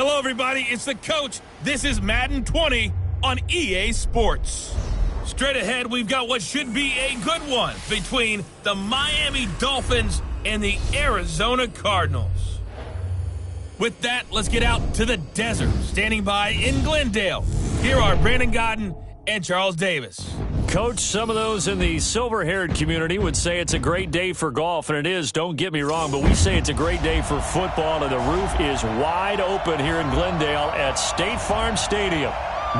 Hello, everybody. It's the coach. This is Madden 20 on EA Sports. Straight ahead, we've got what should be a good one between the Miami Dolphins and the Arizona Cardinals. With that, let's get out to the desert. Standing by in Glendale, here are Brandon Godden and Charles Davis. Coach, some of those in the silver-haired community would say it's a great day for golf, and it is, don't get me wrong, but we say it's a great day for football, and the roof is wide open here in Glendale at State Farm Stadium.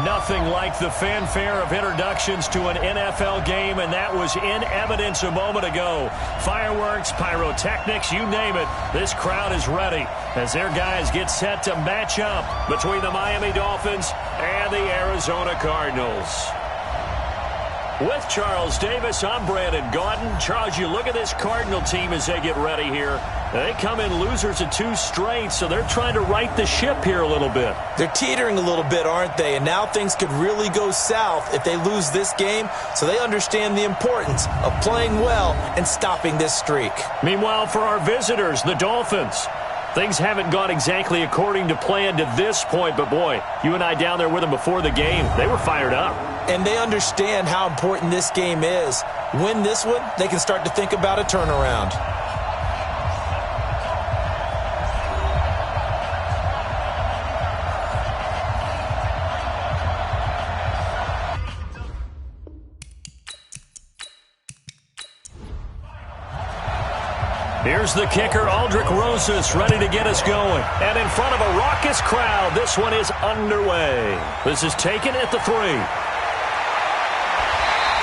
Nothing like the fanfare of introductions to an NFL game, and that was in evidence a moment ago. Fireworks, pyrotechnics, you name it, this crowd is ready as their guys get set to match up between the Miami Dolphins and the Arizona Cardinals. With Charles Davis, I'm Brandon Godden. Charles, you look at this Cardinal team as they get ready here. They come in losers of 2 straight, so they're trying to right the ship here a little bit. They're teetering a little bit, aren't they? And now things could really go south if they lose this game, so they understand the importance of playing well and stopping this streak. Meanwhile, for our visitors, the Dolphins, things haven't gone exactly according to plan to this point, but boy, you and I down there with them before the game, they were fired up. And they understand how important this game is. Win this one, they can start to think about a turnaround. Here's the kicker, Aldrich Rosas, ready to get us going. And in front of a raucous crowd, this one is underway. This is taken at the 3.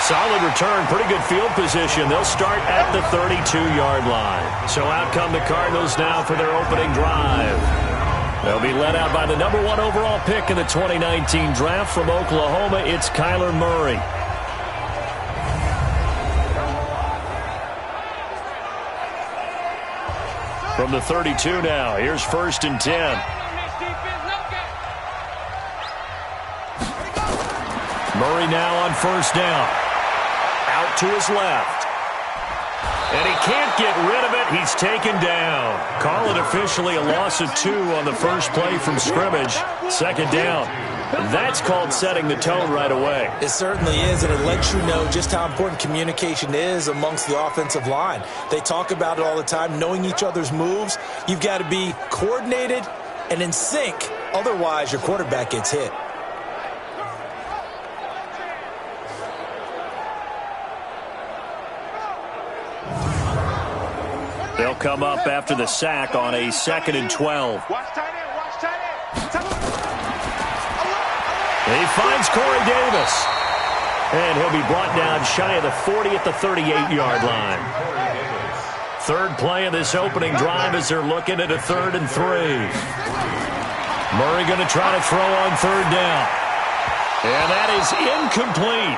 Solid return, pretty good field position. They'll start at the 32-yard line. So out come the Cardinals now for their opening drive. They'll be led out by the number 1 overall pick in the 2019 draft from Oklahoma. It's Kyler Murray. From the 32 now, here's 1st and 10. Murray now on 1st down. Out to his left. And he can't get rid of it. He's taken down. Call it officially a loss of 2 on the first play from scrimmage. 2nd down. That's called setting the tone right away. It certainly is, and it lets you know just how important communication is amongst the offensive line. They talk about it all the time, knowing each other's moves. You've got to be coordinated and in sync. Otherwise, your quarterback gets hit. They'll come up after the sack on a 2nd and 12. He finds Corey Davis. And he'll be brought down shy of the 40 at the 38-yard line. 3rd play of this opening drive as they're looking at a 3rd and 3. Murray going to try to throw on 3rd down. And that is incomplete.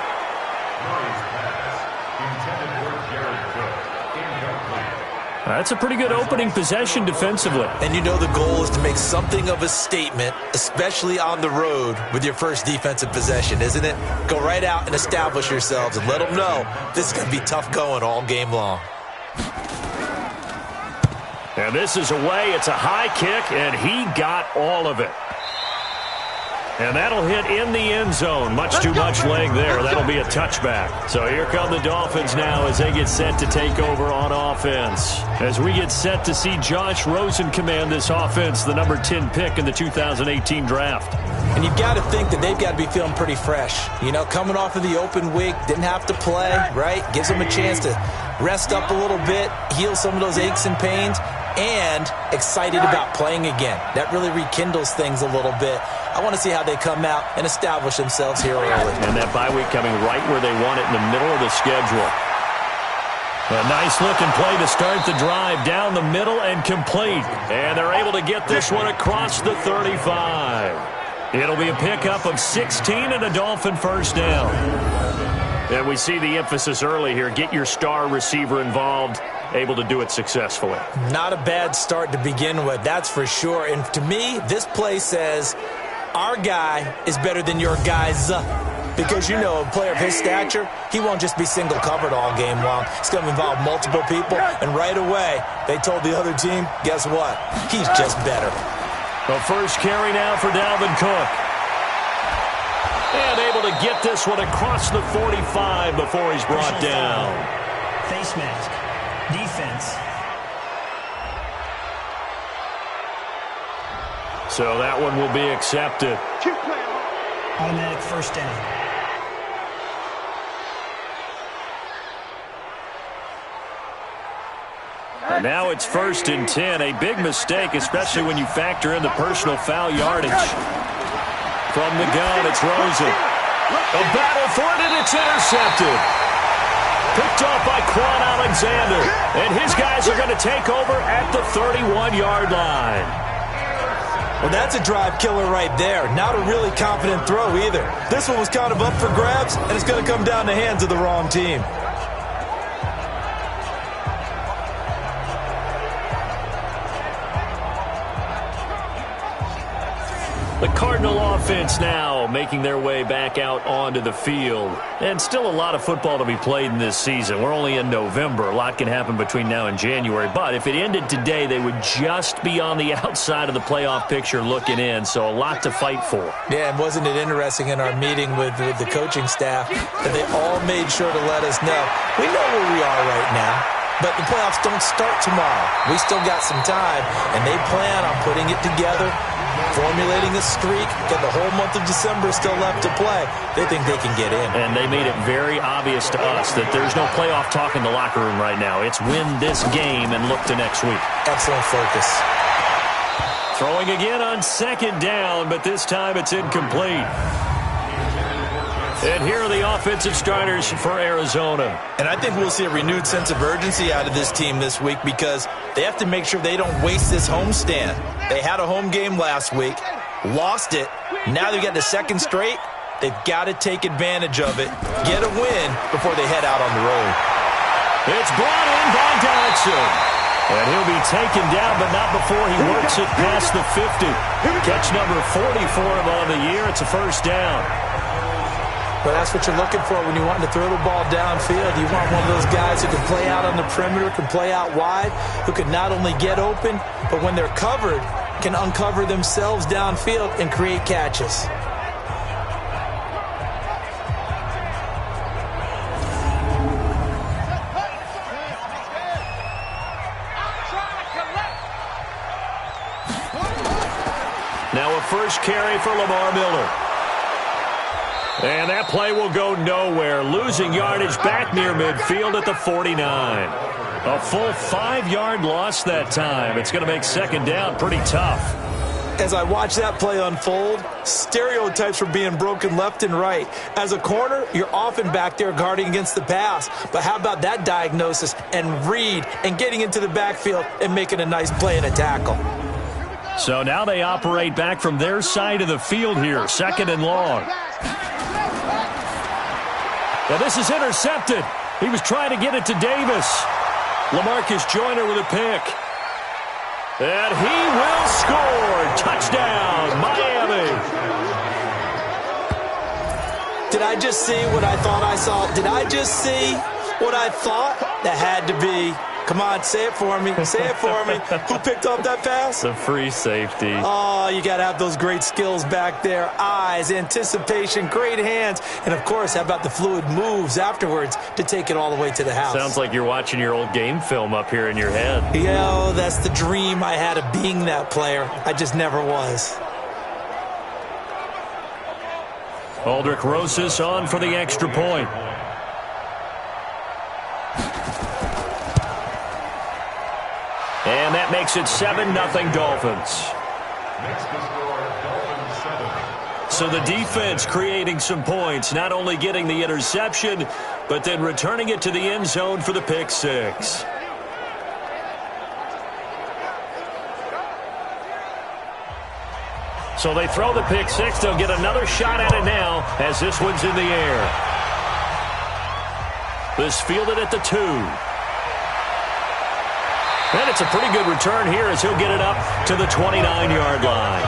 That's a pretty good opening possession defensively. And you know the goal is to make something of a statement, especially on the road with your first defensive possession, isn't it? Go right out and establish yourselves and let them know this is going to be tough going all game long. And this is away. It's a high kick, and he got all of it. And that'll hit in the end zone. Much too much leg there. That'll be a touchback. So here come the Dolphins now as they get set to take over on offense. As we get set to see Josh Rosen command this offense, the number 10 pick in the 2018 draft. And you've got to think that they've got to be feeling pretty fresh. You know, coming off of the open week, didn't have to play, right? Gives them a chance to rest up a little bit, heal some of those aches and pains, and excited about playing again. That really rekindles things a little bit. I want to see how they come out and establish themselves here early. And that bye week coming right where they want it in the middle of the schedule. A nice-looking play to start the drive down the middle and complete. And they're able to get this one across the 35. It'll be a pickup of 16 and a Dolphin 1st down. And we see the emphasis early here. Get your star receiver involved. Able to do it successfully. Not a bad start to begin with, that's for sure. And to me, this play says our guy is better than your guys. Because, you know, a player of his stature, he won't just be single covered all game long. It's going to involve multiple people. And right away, they told the other team, guess what? He's just better. The first carry now for Dalvin Cook. And able to get this one across the 45 before he's brought down. Face mask. Defense. So that one will be accepted. Automatic first down. And now it's 1st and 10. A big mistake, especially when you factor in the personal foul yardage. From the gun, it's Rosen. A battle for it, and it's intercepted. Picked off by Quan Alexander. And his guys are going to take over at the 31-yard line. Well, that's a drive killer right there. Not a really confident throw either. This one was kind of up for grabs, and it's going to come down the hands of the wrong team. The Cardinal offense now making their way back out onto the field. And still a lot of football to be played in this season. We're only in November. A lot can happen between now and January. But if it ended today, they would just be on the outside of the playoff picture looking in. So a lot to fight for. Yeah, and wasn't it interesting in our meeting with the coaching staff that they all made sure to let us know, we know where we are right now. But the playoffs don't start tomorrow. We still got some time, and they plan on putting it together, formulating a streak, get the whole month of December still left to play. They think they can get in. And they made it very obvious to us that there's no playoff talk in the locker room right now. It's win this game and look to next week. Excellent focus. Throwing again on 2nd down, but this time it's incomplete. And here are the offensive starters for Arizona. And I think we'll see a renewed sense of urgency out of this team this week because they have to make sure they don't waste this homestand. They had a home game last week, lost it. Now they've got the 2nd straight. They've got to take advantage of it, get a win before they head out on the road. It's brought in by Dodson. And he'll be taken down, but not before he works it past the 50. Catch number 40 for him on the year. It's a first down. But that's what you're looking for when you want to throw the ball downfield. You want one of those guys who can play out on the perimeter, can play out wide, who can not only get open, but when they're covered, can uncover themselves downfield and create catches. Now a first carry for Lamar Miller. And that play will go nowhere. Losing yardage back near midfield at the 49. A full 5-yard loss that time. It's going to make 2nd down pretty tough. As I watch that play unfold, stereotypes were being broken left and right. As a corner, you're often back there guarding against the pass. But how about that diagnosis and read and getting into the backfield and making a nice play and a tackle? So now they operate back from their side of the field here. 2nd and long. Now this is intercepted. He was trying to get it to Davis. LaMarcus Joyner with a pick. And he will score. Touchdown, Miami. Did I just see what I thought I saw? Did I just see what I thought? That had to be. Come on, say it for me. Say it for me. Who picked up that pass? The free safety. Oh, you got to have those great skills back there. Eyes, anticipation, great hands. And, of course, how about the fluid moves afterwards to take it all the way to the house? Sounds like you're watching your old game film up here in your head. Yeah, that's the dream I had of being that player. I just never was. Aldrich Rosas on for the extra point. And that makes it 7-0 Dolphins. So the defense creating some points, not only getting the interception, but then returning it to the end zone for the pick six. So they throw the pick six. They'll get another shot at it now as this one's in the air. This fielded at the 2. And it's a pretty good return here as he'll get it up to the 29-yard line.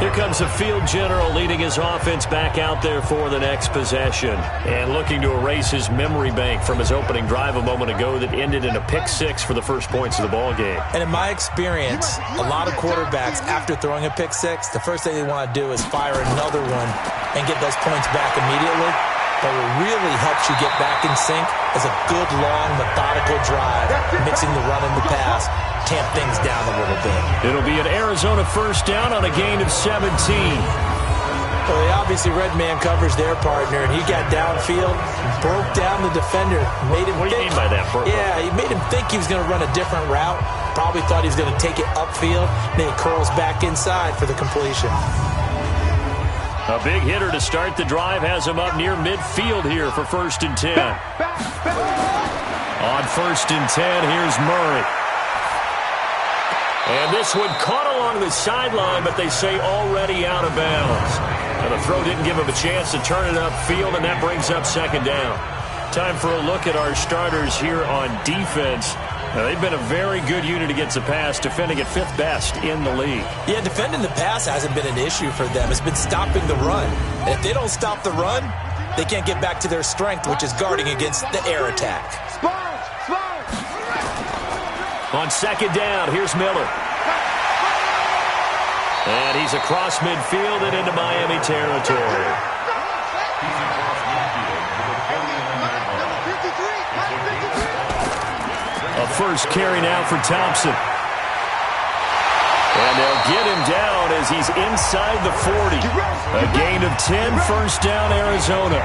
Here comes the field general leading his offense back out there for the next possession. And looking to erase his memory bank from his opening drive a moment ago that ended in a pick-6 for the first points of the ball game. And in my experience, a lot of quarterbacks, after throwing a pick-6, the first thing they want to do is fire another one and get those points back immediately. But what really helps you get back in sync is a good, long, methodical drive, mixing the run and the pass, tamp things down a little bit. It'll be an Arizona first down on a gain of 17. Well, they obviously red man covers their partner, and he got downfield, broke down the defender, made him What do you mean by that, Burko? Yeah, he made him think he was going to run a different route, probably thought he was going to take it upfield, and then he curls back inside for the completion. A big hitter to start the drive has him up near midfield here for 1st and 10. On 1st and 10, here's Murray. And this one caught along the sideline, but they say already out of bounds. And the throw didn't give him a chance to turn it upfield, and that brings up 2nd down. Time for a look at our starters here on defense. Now, they've been a very good unit against the pass, defending at 5th best in the league. Yeah, defending the pass hasn't been an issue for them. It's been stopping the run. And if they don't stop the run, they can't get back to their strength, which is guarding against the air attack. On 2nd down, here's Miller. And he's across midfield and into Miami territory. A first carry now for Thompson. And they'll get him down as he's inside the 40. A gain of 10, first down, Arizona.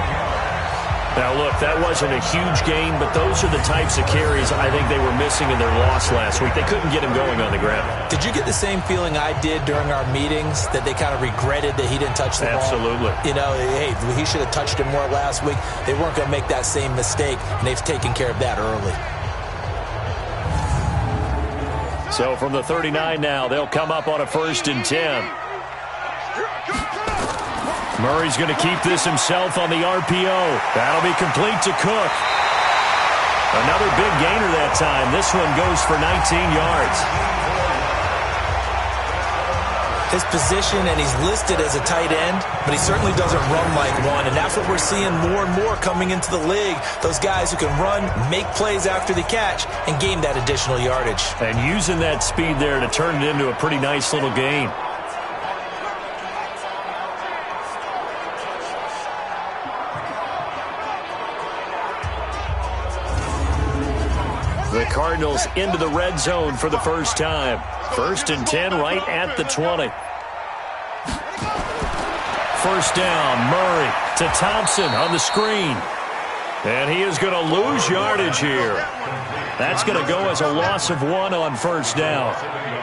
Now, look, that wasn't a huge gain, but those are the types of carries I think they were missing in their loss last week. They couldn't get him going on the ground. Did you get the same feeling I did during our meetings, that they kind of regretted that he didn't touch the ball? Absolutely. You know, hey, he should have touched it more last week. They weren't going to make that same mistake, and they've taken care of that early. So from the 39 now, they'll come up on a 1st and 10. Murray's going to keep this himself on the RPO. That'll be complete to Cook. Another big gainer that time. This one goes for 19 yards. His position, and he's listed as a tight end, but he certainly doesn't run like one, and that's what we're seeing more and more coming into the league. Those guys who can run, make plays after the catch, and gain that additional yardage. And using that speed there to turn it into a pretty nice little gain. The Cardinals into the red zone for the first time. 1st and 10 right at the 20. First down, Murray to Thompson on the screen. And he is going to lose yardage here. That's going to go as a loss of 1 on 1st down.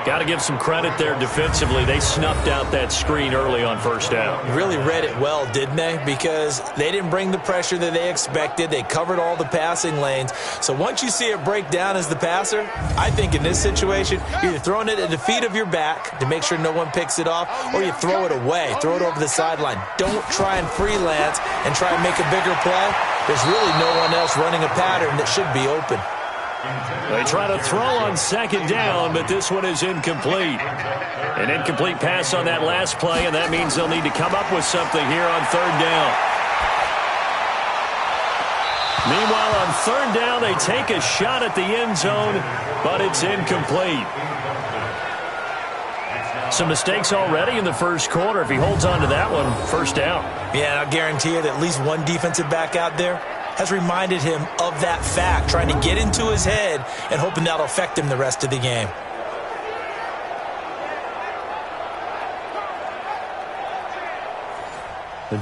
Got to give some credit there defensively. They snuffed out that screen early on 1st down. Really read it well, didn't they? Because they didn't bring the pressure that they expected. They covered all the passing lanes. So once you see it break down as the passer, I think in this situation, you're either throwing it at the feet of your back to make sure no one picks it off, or you throw it away, throw it over the sideline. Don't try and freelance and try and make a bigger play. There's really no one else running a pattern that should be open. They try to throw on 2nd down, but this one is incomplete. An incomplete pass on that last play, and that means they'll need to come up with something here on 3rd down. Meanwhile, on 3rd down, they take a shot at the end zone, but it's incomplete. Some mistakes already in the first quarter. If he holds on to that one, 1st down. Yeah, I guarantee you that at least one defensive back out there has reminded him of that fact, trying to get into his head and hoping that'll affect him the rest of the game.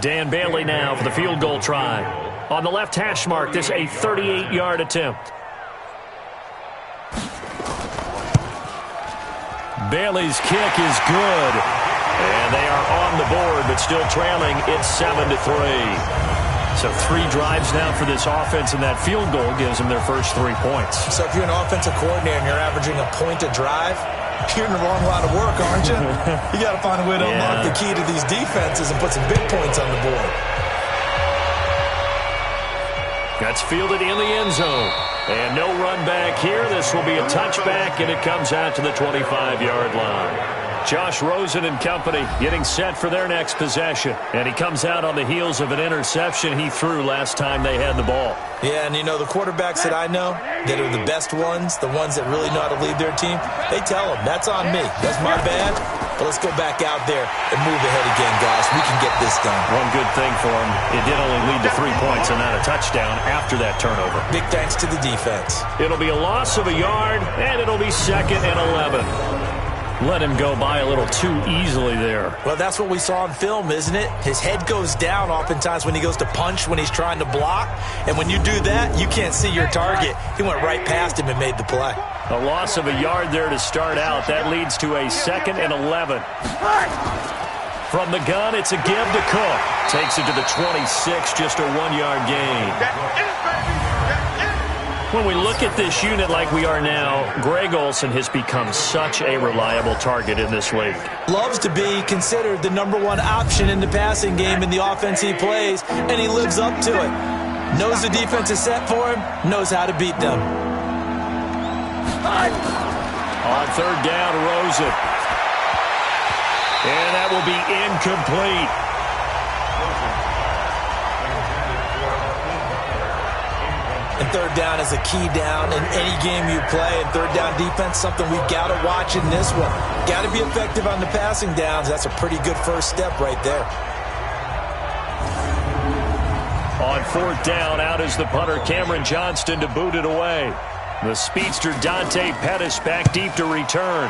Dan Bailey now for the field goal try. On the left hash mark, this a 38-yard attempt. Bailey's kick is good. And they are on the board, but still trailing. It's 7-3. So 3 drives now for this offense, and that field goal gives them their first 3 points. So if you're an offensive coordinator and you're averaging a point a drive, you're in the wrong line of work, aren't you? You got to find a way to unlock the key to these defenses and put some big points on the board. That's fielded in the end zone. And no run back here. This will be a touchback, and it comes out to the 25-yard line. Josh Rosen and company getting set for their next possession. And he comes out on the heels of an interception he threw last time they had the ball. Yeah, and the quarterbacks that I know that are the best ones, the ones that really know how to lead their team, they tell them, that's on me. That's my bad. But let's go back out there and move ahead again, guys. We can get this done. One good thing for him, it did only lead to 3 points and not a touchdown after that turnover. Big thanks to the defense. It'll be a loss of a yard, and it'll be 2nd and 11. Let him go by a little too easily there. Well, that's what we saw in film, isn't it? His head goes down oftentimes when he goes to punch, when he's trying to block. And when you do that, you can't see your target. He went right past him and made the play. A loss of a yard there to start out. That leads to a 2nd and 11. From the gun, it's a give to Cook. Takes it to the 26, just a 1-yard gain. When we look at this unit like we are now, Greg Olsen has become such a reliable target in this league. Loves to be considered the #1 option in the passing game in the offense he plays, and he lives up to it. Knows the defense is set for him, knows how to beat them. On 3rd down, Rosen. And that will be incomplete. And 3rd down is a key down in any game you play. And 3rd down defense, something we've got to watch in this one. Got to be effective on the passing downs. That's a pretty good first step right there. On 4th down, out is the punter, Cameron Johnston, to boot it away. The speedster, Dante Pettis, back deep to return.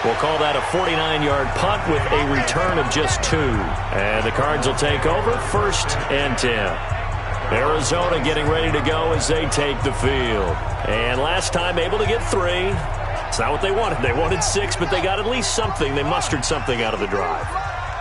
We'll call that a 49-yard punt with a return of just 2. And the Cards will take over, 1st and 10. Arizona getting ready to go as they take the field. And last time able to get 3. It's not what they wanted. They wanted 6, but they got at least something. They mustered something out of the drive.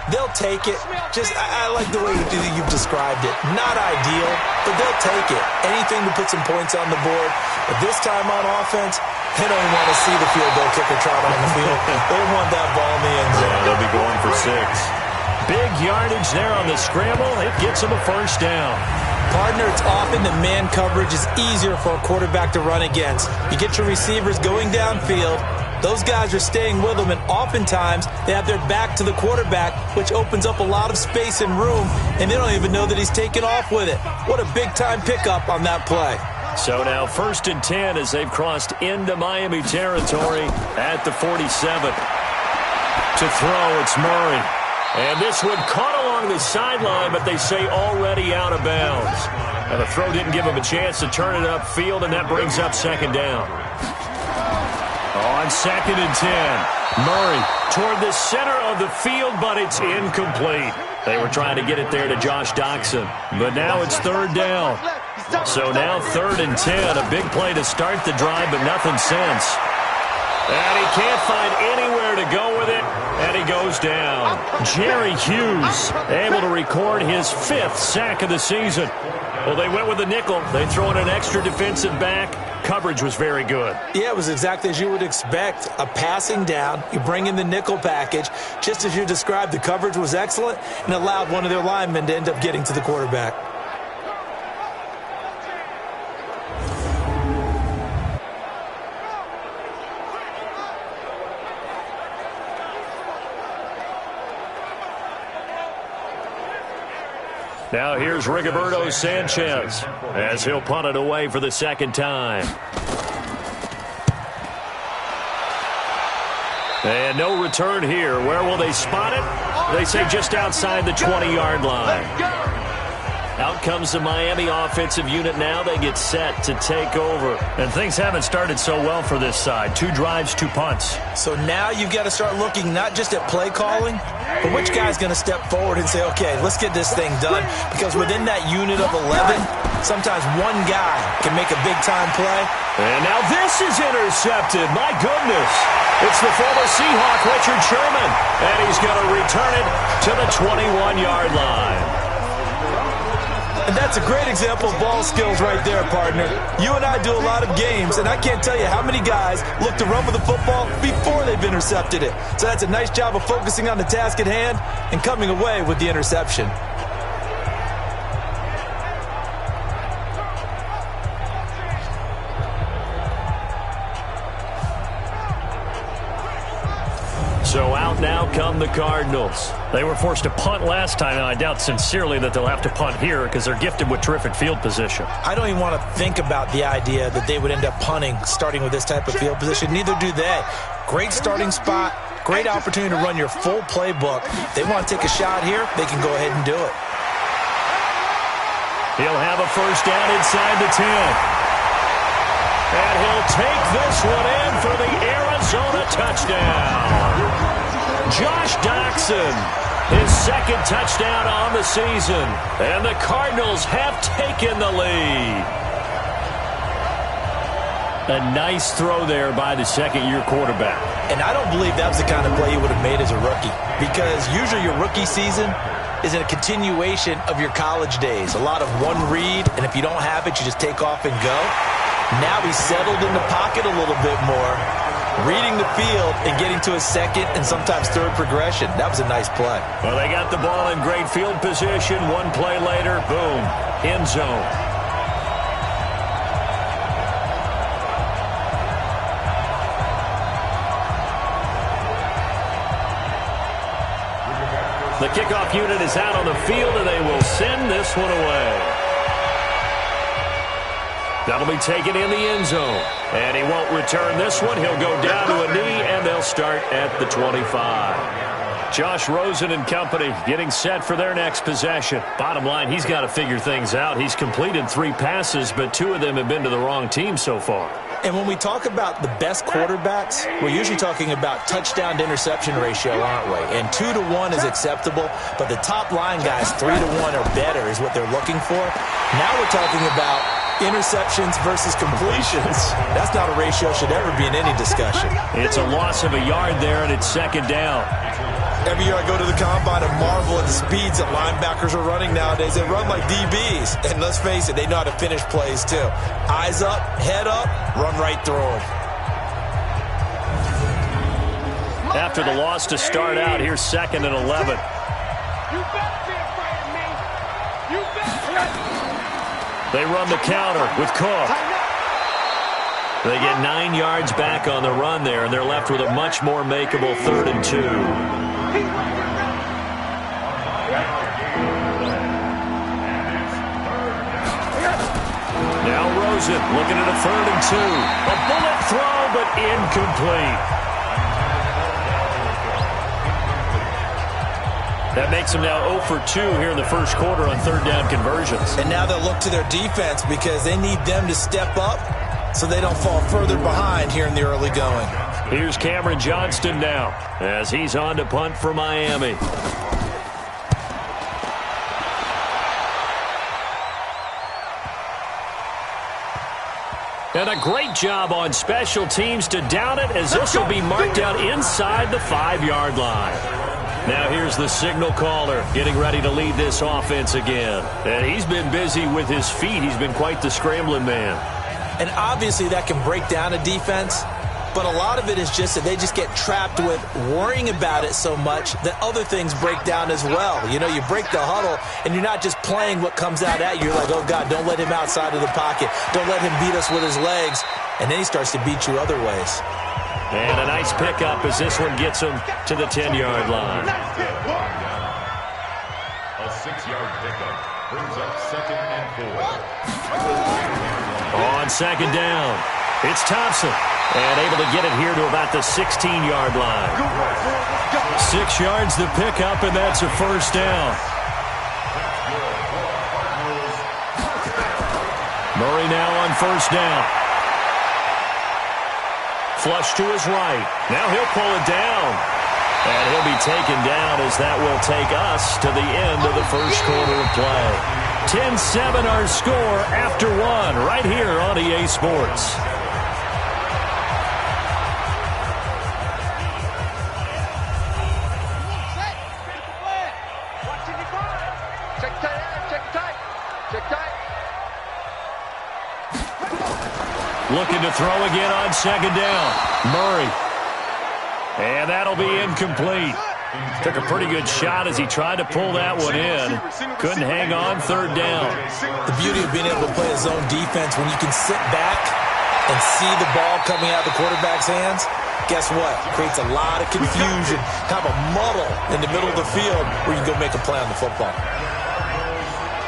They'll take it. I like the way you've described it. Not ideal, but they'll take it. Anything to put some points on the board. But this time on offense, they don't want to see the field goal kicker trot on the field. They want that ball in the end zone. Yeah, they'll be going for 6. Big yardage there on the scramble. It gets them a 1st down. Partner, it's often the man coverage is easier for a quarterback to run against. You get your receivers going downfield. Those guys are staying with them, and oftentimes they have their back to the quarterback, which opens up a lot of space and room, and they don't even know that he's taken off with it. What a big-time pickup on that play. So now 1st and 10 as they've crossed into Miami territory at the 47. To throw, it's Murray. And this one caught along the sideline, but they say already out of bounds. And the throw didn't give him a chance to turn it upfield, and that brings up 2nd down. On 2nd and 10, Murray toward the center of the field, but it's incomplete. They were trying to get it there to Josh Doxson, but now it's 3rd down. So now 3rd and 10, a big play to start the drive, but nothing since. And he can't find anywhere to go with it, and he goes down. Jerry Hughes able to record his 5th sack of the season. Well, they went with the nickel. They throw in an extra defensive back. Coverage was very good. Yeah, it was exactly as you would expect. A passing down. You bring in the nickel package. Just as you described, the coverage was excellent and allowed one of their linemen to end up getting to the quarterback. Now here's Rigoberto Sanchez as he'll punt it away for the 2nd time. And no return here. Where will they spot it? They say just outside the 20-yard line. Out comes the Miami offensive unit now. They get set to take over. And things haven't started so well for this side. 2 drives, 2 punts. So now you've got to start looking not just at play calling, but which guy's going to step forward and say, okay, let's get this thing done. Because within that unit of 11, sometimes one guy can make a big-time play. And now this is intercepted. My goodness. It's the former Seahawk, Richard Sherman. And he's going to return it to the 21-yard line. And that's a great example of ball skills right there, partner. You and I do a lot of games, and I can't tell you how many guys look to run with the football before they've intercepted it. So that's a nice job of focusing on the task at hand and coming away with the interception. So out now come the Cardinals. They were forced to punt last time, and I doubt sincerely that they'll have to punt here because they're gifted with terrific field position. I don't even want to think about the idea that they would end up punting starting with this type of field position. Neither do they. Great starting spot, great opportunity to run your full playbook. If they want to take a shot here, they can go ahead and do it. He'll have a first down inside the 10. And he'll take this one in for the Arizona touchdown. Josh Doctson, his second touchdown on the season. And the Cardinals have taken the lead. A nice throw there by the second-year quarterback. And I don't believe that was the kind of play he would have made as a rookie. Because usually your rookie season is a continuation of your college days. A lot of one read, and if you don't have it, you just take off and go. Now he's settled in the pocket a little bit more, reading the field and getting to his second and sometimes third progression. That was a nice play. Well, they got the ball in great field position. One play later, boom, end zone. The kickoff unit is out on the field, and they will send this one away. That'll be taken in the end zone. And he won't return this one. He'll go down to a knee, and they'll start at the 25. Josh Rosen and company getting set for their next possession. Bottom line, he's got to figure things out. He's completed 3 passes, but 2 of them have been to the wrong team so far. And when we talk about the best quarterbacks, we're usually talking about touchdown to interception ratio, aren't we? And 2 to 1 is acceptable, but the top line guys, 3 to 1 or better is what they're looking for. Now we're talking about interceptions versus completions. That's not a ratio should ever be in any discussion. It's a loss of a yard there, and it's second down. Every year I go to the combine and marvel at the speeds that linebackers are running nowadays. They run like DBs. And let's face it, they know how to finish plays too. Eyes up, head up, run right through them. After the loss to start out, here's 2nd and 11. They run the counter with Cook. They get 9 yards back on the run there, and they're left with a much more makeable 3rd and 2. Now Rosen looking at a 3rd and 2. A bullet throw, but incomplete. That makes them now 0 for 2 here in the first quarter on 3rd down conversions. And now they'll look to their defense because they need them to step up so they don't fall further behind here in the early going. Here's Cameron Johnston now as he's on to punt for Miami. And a great job on special teams to down it as this will be marked out inside the 5-yard line. Now here's the signal caller getting ready to lead this offense again. And he's been busy with his feet. He's been quite the scrambling man. And obviously that can break down a defense, but a lot of it is just that they just get trapped with worrying about it so much that other things break down as well. You know, you break the huddle, and you're not just playing what comes out at you. You're like, oh, God, don't let him outside of the pocket. Don't let him beat us with his legs. And then he starts to beat you other ways. And a nice pickup as this one gets him to the 10-yard line. A 6-yard pickup brings up 2nd and 4. On 2nd down, it's Thompson. And able to get it here to about the 16-yard line. 6 yards the pickup, and that's a first down. Murray now on first down. Flush to his right. Now he'll pull it down. And he'll be taken down as that will take us to the end of the first quarter of play. 10-7 our score after 1 right here on EA Sports. Looking to throw again on 2nd down. Murray. And that'll be incomplete. Took a pretty good shot as he tried to pull that one in. Couldn't hang on 3rd down. The beauty of being able to play a zone defense when you can sit back and see the ball coming out of the quarterback's hands, Guess what? Creates a lot of confusion, kind of a muddle in the middle of the field where you can go make a play on the football.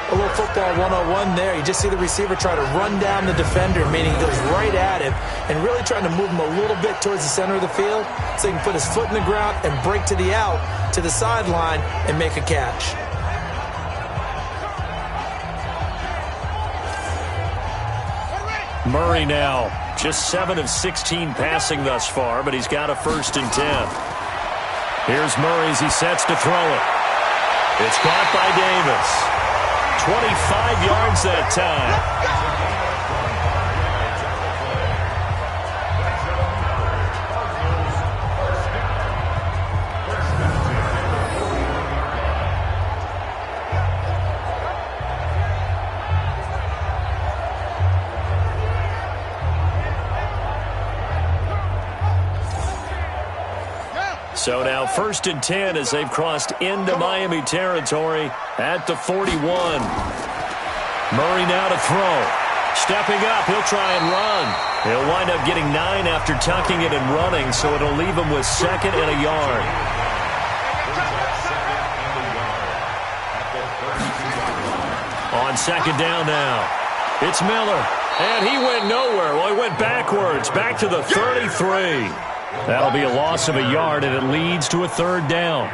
A little football 101 there. You just see the receiver try to run down the defender, meaning he goes right at him and really trying to move him a little bit towards the center of the field so he can put his foot in the ground and break to the out, to the sideline, and make a catch. Murray now, just 7 of 16 passing thus far, but he's got a 1st and 10. Here's Murray as he sets to throw it. It's caught by Davis. 25 yards that time. So now 1st and 10 as they've crossed into Miami territory at the 41. Murray now to throw. Stepping up, he'll try and run. He'll wind up getting 9 after tucking it and running, so it'll leave him with 2nd and a yard. On 2nd down now. It's Miller, and he went nowhere. Well, he went backwards, back to the 33. That'll be a loss of a yard, and it leads to a 3rd down.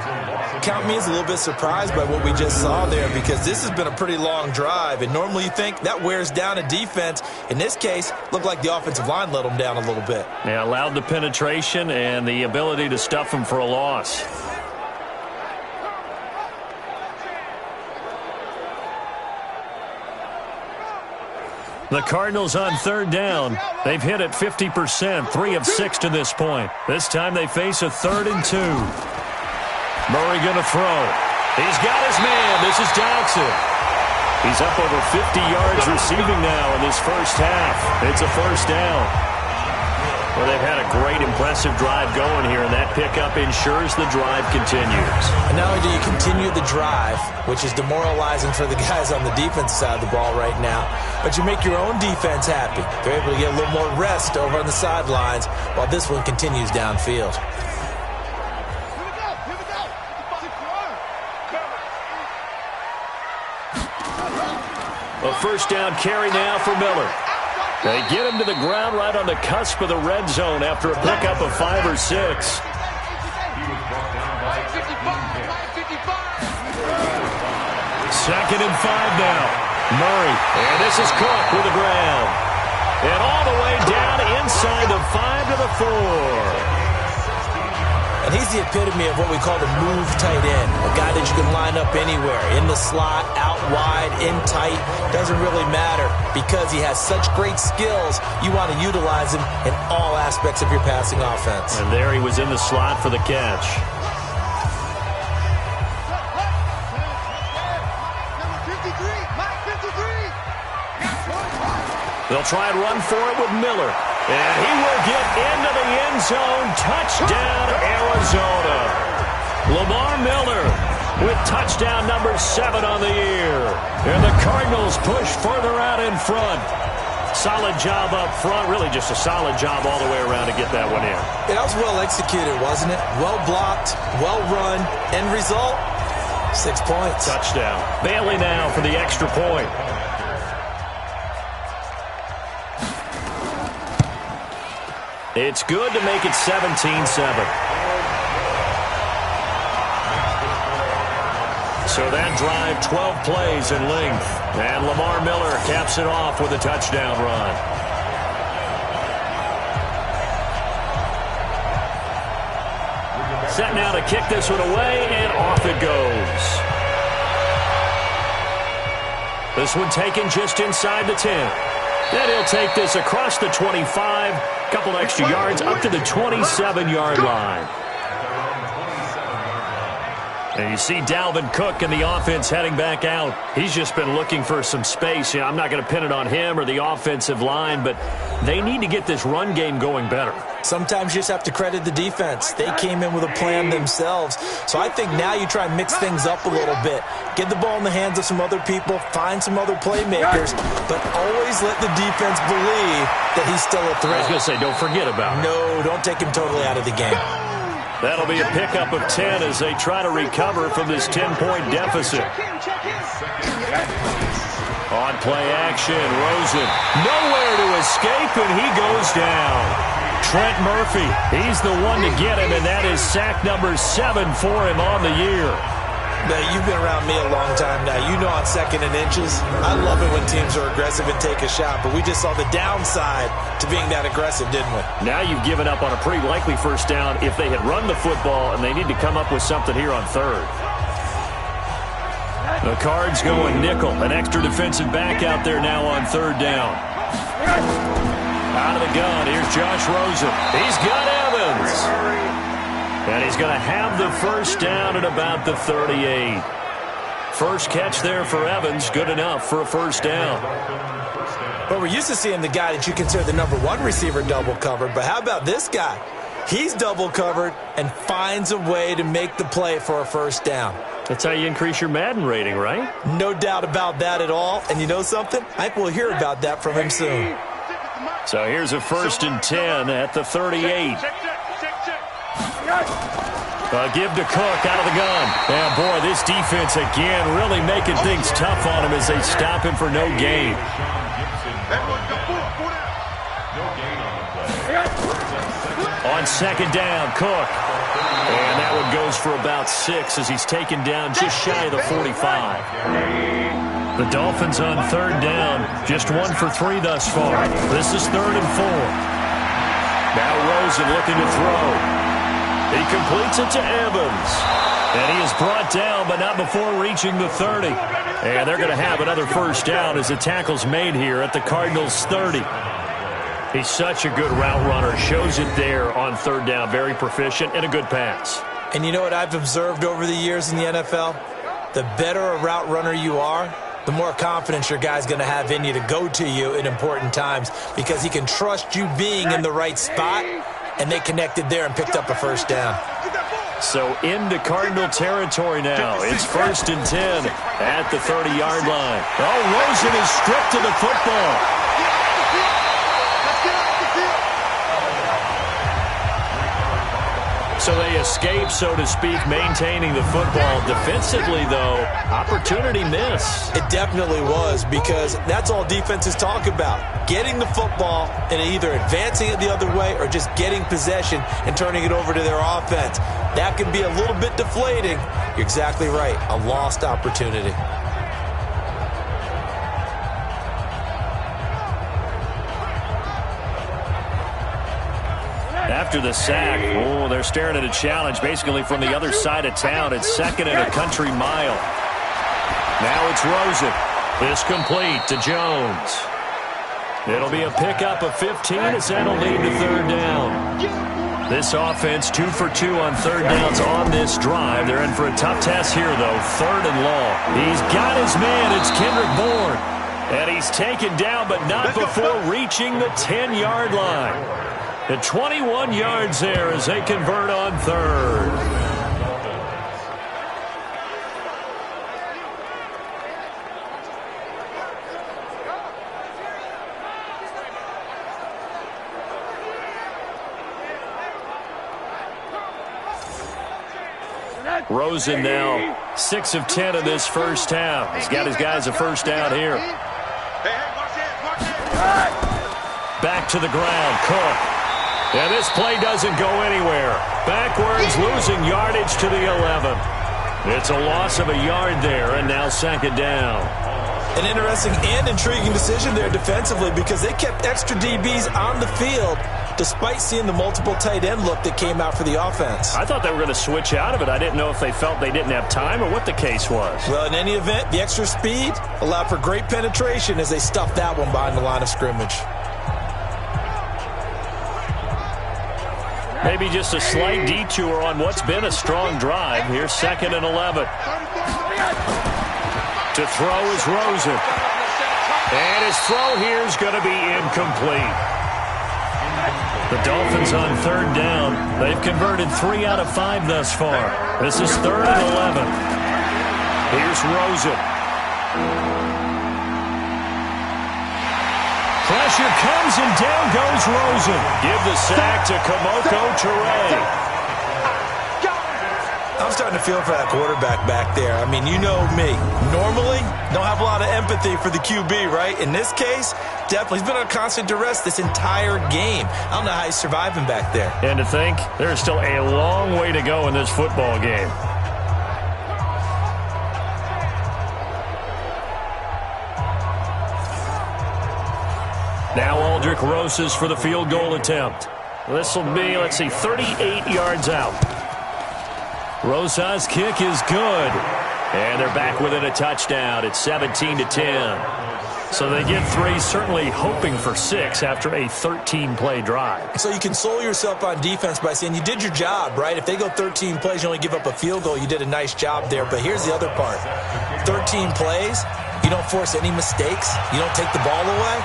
Count me as a little bit surprised by what we just saw there because this has been a pretty long drive, and normally you think that wears down a defense. In this case, looked like the offensive line let them down a little bit. Yeah, allowed the penetration and the ability to stuff them for a loss. The Cardinals on 3rd down. They've hit it 50%, 3 of 6 to this point. This time they face a 3rd and 2. Murray going to throw. He's got his man. This is Johnson. He's up over 50 yards receiving now in this first half. It's a 1st down. Well, they've had a great, impressive drive going here, and that pickup ensures the drive continues. And not only do you continue the drive, which is demoralizing for the guys on the defense side of the ball right now, but you make your own defense happy. They're able to get a little more rest over on the sidelines while this one continues downfield. A 1st down carry now for Miller. They get him to the ground right on the cusp of the red zone after a pickup of 5 or 6. 2nd and 5 now. Murray, and this is Cook with the ground. And all the way down inside the 5 to the 4. And he's the epitome of what we call the move tight end. A guy that you can line up anywhere. In the slot, out wide, in tight. Doesn't really matter because he has such great skills. You want to utilize him in all aspects of your passing offense. And there he was in the slot for the catch. They'll try and run for it with Miller. And he will get into the end zone. Touchdown, Arizona. Lamar Miller with touchdown number 7 on the year. And the Cardinals push further out in front. Solid job up front. Really just a solid job all the way around to get that one in. That was well executed, wasn't it? Well blocked, well run. End result, 6 points. Touchdown. Bailey now for the extra point. It's good to make it 17-7. So that drive, 12 plays in length. And Lamar Miller caps it off with a touchdown run. Set now to kick this one away, and off it goes. This one taken just inside the 10. Then he'll take this across the 25, couple extra yards up to the 27-yard line. And you see Dalvin Cook and the offense heading back out. He's just been looking for some space. You know, I'm not going to pin it on him or the offensive line, but they need to get this run game going better. Sometimes you just have to credit the defense. They came in with a plan themselves. So I think now you try and mix things up a little bit. Get the ball in the hands of some other people, find some other playmakers, but always let the defense believe that he's still a threat. I was going to say, don't forget about it. No, don't take him totally out of the game. That'll be a pickup of 10 as they try to recover from this 10-point deficit. On play action, Rosen nowhere to escape, and he goes down. Trent Murphy, he's the one to get him, and that is sack number 7 for him on the year. Now, you've been around me a long time now. You know on 2nd and inches, I love it when teams are aggressive and take a shot, but we just saw the downside to being that aggressive, didn't we? Now you've given up on a pretty likely first down if they had run the football, and they need to come up with something here on 3rd. The Cards going nickel. An extra defensive back out there now on 3rd down. Out of the gun, here's Josh Rosen. He's got Evans. And he's going to have the first down at about the 38. First catch there for Evans. Good enough for a first down. But we're used to seeing the guy that you consider the number 1 receiver double covered. But how about this guy? He's double covered and finds a way to make the play for a first down. That's how you increase your Madden rating, right? No doubt about that at all. And you know something? I think we'll hear about that from him soon. So here's a 1st and 10 at the 38. Give to Cook out of the gun. And boy, this defense again really making things tough on him as they stop him for no gain. On 2nd down, Cook. And that one goes for about 6 as he's taken down just shy of the 45. The Dolphins on 3rd down, just 1 for 3 thus far. This is 3rd and 4. Now Rosen looking to throw. He completes it to Evans. And he is brought down, but not before reaching the 30. And they're going to have another first down as the tackle's made here at the Cardinals' 30. He's such a good route runner. Shows it there on 3rd down. Very proficient and a good pass. And you know what I've observed over the years in the NFL? The better a route runner you are, the more confidence your guy's going to have in you to go to you in important times because he can trust you being in the right spot, and they connected there and picked up a first down. So into Cardinal territory now. It's 1st and 10 at the 30-yard line. Oh, Rosen is stripped to the football. So they escape, so to speak, maintaining the football. Defensively, though, opportunity miss. It definitely was because that's all defenses talk about. Getting the football and either advancing it the other way or just getting possession and turning it over to their offense. That can be a little bit deflating. You're exactly right. A lost opportunity. After the sack, oh, they're staring at a challenge basically from the other side of town. It's 2nd and a country mile. Now it's Rosen. This complete to Jones. It'll be a pickup of 15 as that'll lead to 3rd down. This offense 2 for 2 on 3rd downs on this drive. They're in for a tough task here, though. 3rd and long. He's got his man. It's Kendrick Bourne. And he's taken down, but not before reaching the 10-yard line. At 21 yards there as they convert on 3rd. Rosen now 6 of 10 in this first half. He's got his guys a first down here. Back to the ground, Cook. And this play doesn't go anywhere. Backwards, losing yardage to the 11. It's a loss of a yard there, and now 2nd down. An interesting and intriguing decision there defensively because they kept extra DBs on the field despite seeing the multiple tight end look that came out for the offense. I thought they were going to switch out of it. I didn't know if they felt they didn't have time or what the case was. Well, in any event, the extra speed allowed for great penetration as they stuffed that one behind the line of scrimmage. Maybe just a slight detour on what's been a strong drive. Here's 2nd and 11. To throw is Rosen. And his throw here is going to be incomplete. The Dolphins on 3rd down. They've converted 3 out of 5 thus far. This is 3rd and 11. Here's Rosen. Pressure comes and down goes Rosen. Give the sack to Kamoko Toure. I'm starting to feel for that quarterback back there. I mean, you know me. Normally, don't have a lot of empathy for the QB, right? In this case, definitely. He's been on constant duress this entire game. I don't know how he's surviving back there. And to think, there's still a long way to go in this football game. Now Aldrick Rosas for the field goal attempt. This will be, 38 yards out. Rosas' kick is good. And they're back within a touchdown. It's 17-10. So they get 3, certainly hoping for 6 after a 13-play drive. So you console yourself on defense by saying you did your job, right? If they go 13 plays, you only give up a field goal, you did a nice job there. But here's the other part. 13 plays, you don't force any mistakes, you don't take the ball away.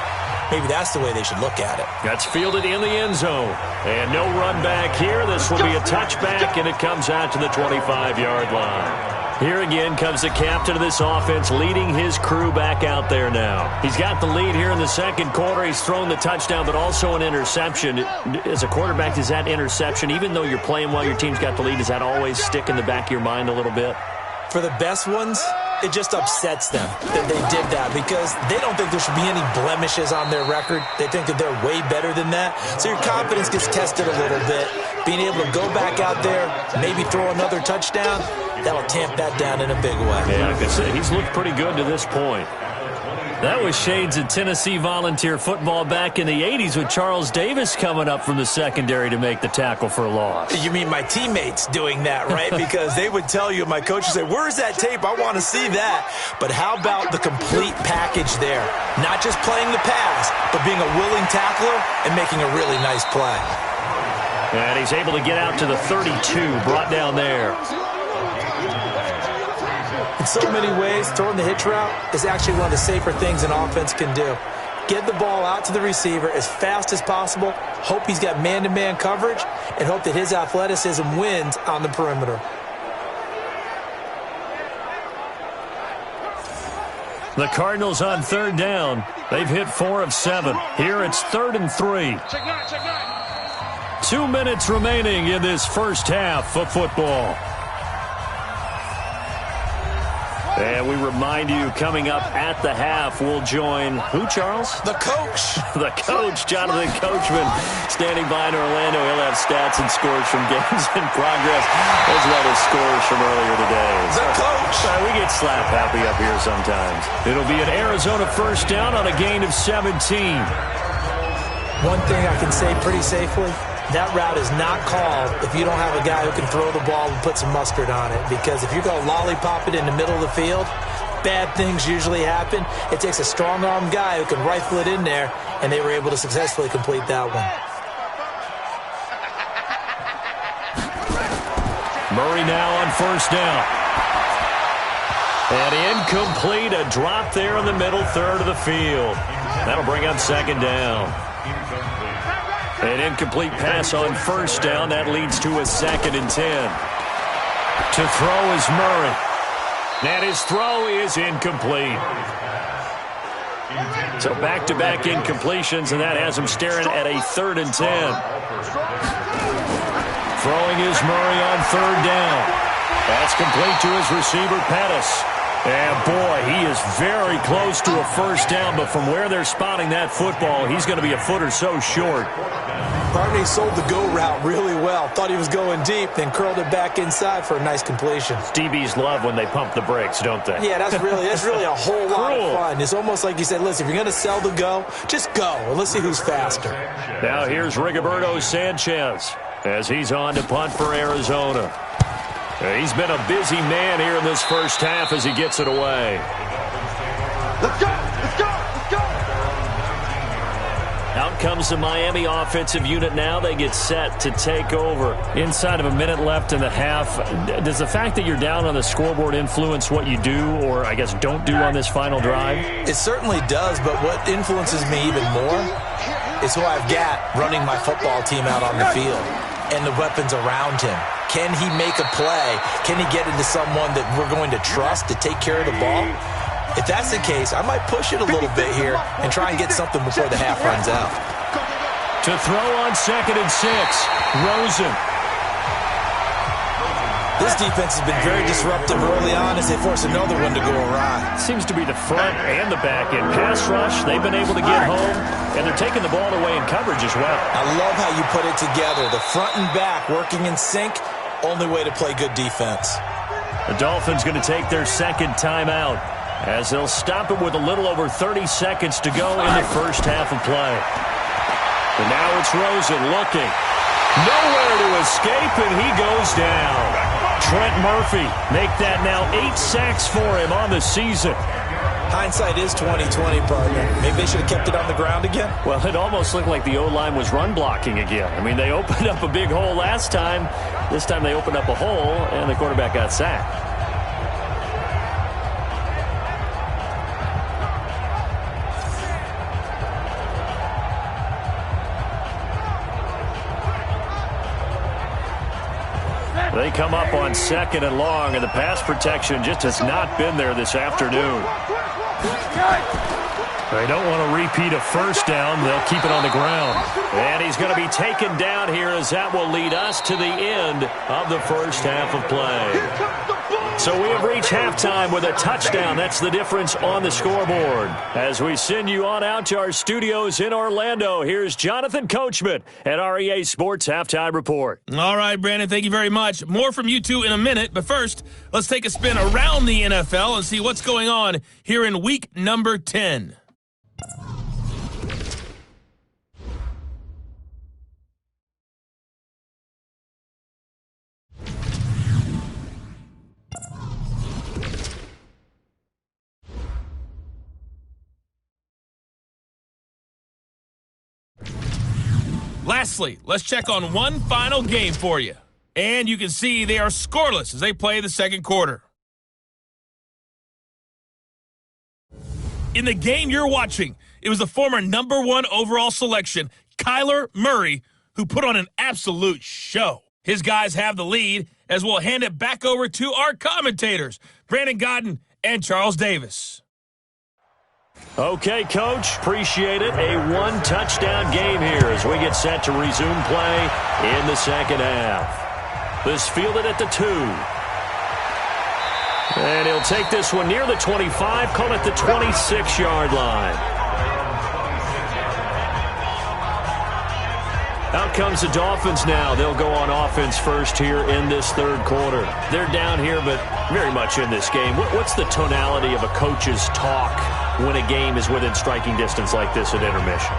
Maybe that's the way they should look at it. That's fielded in the end zone. And no run back here. This will be a touchback, and it comes out to the 25-yard line. Here again comes the captain of this offense, leading his crew back out there now. He's got the lead here in the 2nd quarter. He's thrown the touchdown, but also an interception. As a quarterback, does that interception, even though you're playing while your team's got the lead, does that always stick in the back of your mind a little bit? For the best ones, it just upsets them that they did that because they don't think there should be any blemishes on their record. They think that they're way better than that. So your confidence gets tested a little bit. Being able to go back out there, maybe throw another touchdown, that'll tamp that down in a big way. Yeah, like I said, he's looked pretty good to this point. That was shades of Tennessee volunteer football back in the 80s with Charles Davis coming up from the secondary to make the tackle for a loss. You mean my teammates doing that, right? Because they would tell you, my coach would say, where's that tape? I want to see that. But how about the complete package there? Not just playing the pass, but being a willing tackler and making a really nice play. And he's able to get out to the 32, brought down there. In so many ways, throwing the hitch route is actually one of the safer things an offense can do. Get the ball out to the receiver as fast as possible, hope he's got man-to-man coverage, and hope that his athleticism wins on the perimeter. The Cardinals on 3rd down. They've hit 4 of 7. Here it's 3rd and 3. 2 minutes remaining in this first half of football. And we remind you, coming up at the half, we'll join who, Charles? The coach. The coach, Jonathan Coachman, standing by in Orlando. He'll have stats and scores from games in progress, as well as scores from earlier today. The coach. We get slap happy up here sometimes. It'll be an Arizona 1st down on a gain of 17. One thing I can say pretty safely, that route is not called if you don't have a guy who can throw the ball and put some mustard on it. Because if you're going to lollipop it in the middle of the field, bad things usually happen. It takes a strong-arm guy who can rifle it in there, and they were able to successfully complete that one. Murray now on 1st down. And incomplete, a drop there in the middle third of the field. That'll bring up 2nd down. An incomplete pass on 1st down. That leads to a 2nd and 10. To throw is Murray. And his throw is incomplete. So back-to-back incompletions, and that has him staring at a 3rd and 10. Throwing is Murray on 3rd down. That's complete to his receiver, Pettis. And, boy, he is very close to a 1st down, but from where they're spotting that football, he's going to be a foot or so short. Barney sold the go route really well. Thought he was going deep, then curled it back inside for a nice completion. DBs love when they pump the brakes, don't they? Yeah, that's really a whole lot of fun. It's almost like you said, listen, if you're going to sell the go, just go, and let's see who's faster. Now here's Rigoberto Sanchez as he's on to punt for Arizona. He's been a busy man here in this first half as he gets it away. Let's go! Let's go! Let's go! Out comes the Miami offensive unit now. They get set to take over. Inside of a minute left in the half, does the fact that you're down on the scoreboard influence what you do, or I guess don't do on this final drive? It certainly does, but what influences me even more is who I've got running my football team out on the field and the weapons around him. Can he make a play? Can he get into someone that we're going to trust to take care of the ball? If that's the case, I might push it a little bit here and try and get something before the half runs out. To throw on 2nd and 6, Rosen. This defense has been very disruptive early on as they force another one to go awry. Seems to be the front and the back end. Pass rush, they've been able to get home, and they're taking the ball away in coverage as well. I love how you put it together. The front and back working in sync, only way to play good defense. The Dolphins going to take their second timeout as they'll stop it with a little over 30 seconds to go in the first half of play. And now it's Rosen looking. Nowhere to escape, and he goes down. Trent Murphy make that now 8 sacks for him on the season. Hindsight is 20/20, partner. Maybe they should have kept it on the ground again. Well, it almost looked like the O-line was run blocking again. I mean, they opened up a big hole last time. This time they opened up a hole, and the quarterback got sacked. They come up on 2nd and long, and the pass protection just has not been there this afternoon. They don't want to repeat a first down. They'll keep it on the ground. And he's going to be taken down here as that will lead us to the end of the first half of play. So we have reached halftime with a touchdown. That's the difference on the scoreboard. As we send you on out to our studios in Orlando, here's Jonathan Coachman at our EA Sports Halftime Report. All right, Brandon, thank you very much. More from you two in a minute, but first, let's take a spin around the NFL and see what's going on here in week number 10. Lastly, let's check on one final game for you. And you can see they are scoreless as they play the second quarter. In the game you're watching, it was the former number 1 overall selection, Kyler Murray, who put on an absolute show. His guys have the lead as we'll hand it back over to our commentators, Brandon Godden and Charles Davis. Okay, Coach, appreciate it. A one-touchdown game here as we get set to resume play in the second half. This fielded at the 2. And he'll take this one near the 25, call it the 26-yard line. Out comes the Dolphins now. They'll go on offense first here in this third quarter. They're down here, but very much in this game. What's the tonality of a coach's talk when a game is within striking distance like this at intermission?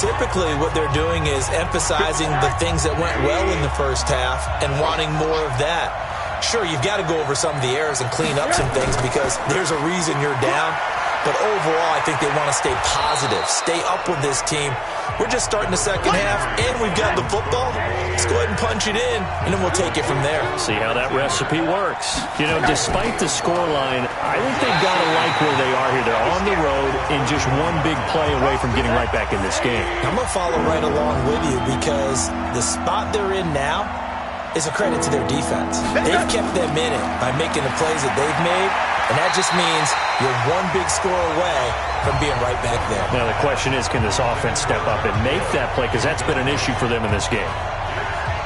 Typically, what they're doing is emphasizing the things that went well in the first half and wanting more of that. Sure, you've got to go over some of the errors and clean up some things because there's a reason you're down. But overall, I think they want to stay positive, stay up with this team. We're just starting the second half, and we've got the football. Let's go ahead and punch it in, and then we'll take it from there. See how that recipe works. You know, despite the scoreline, I think they've got to like where they are here. They're on the road and just one big play away from getting right back in this game. I'm going to follow right along with you because the spot they're in now is a credit to their defense. They've kept them in it by making the plays that they've made, and that just means you're one big score away from being right back there. Now the question is, can this offense step up and make that play? Because that's been an issue for them in this game.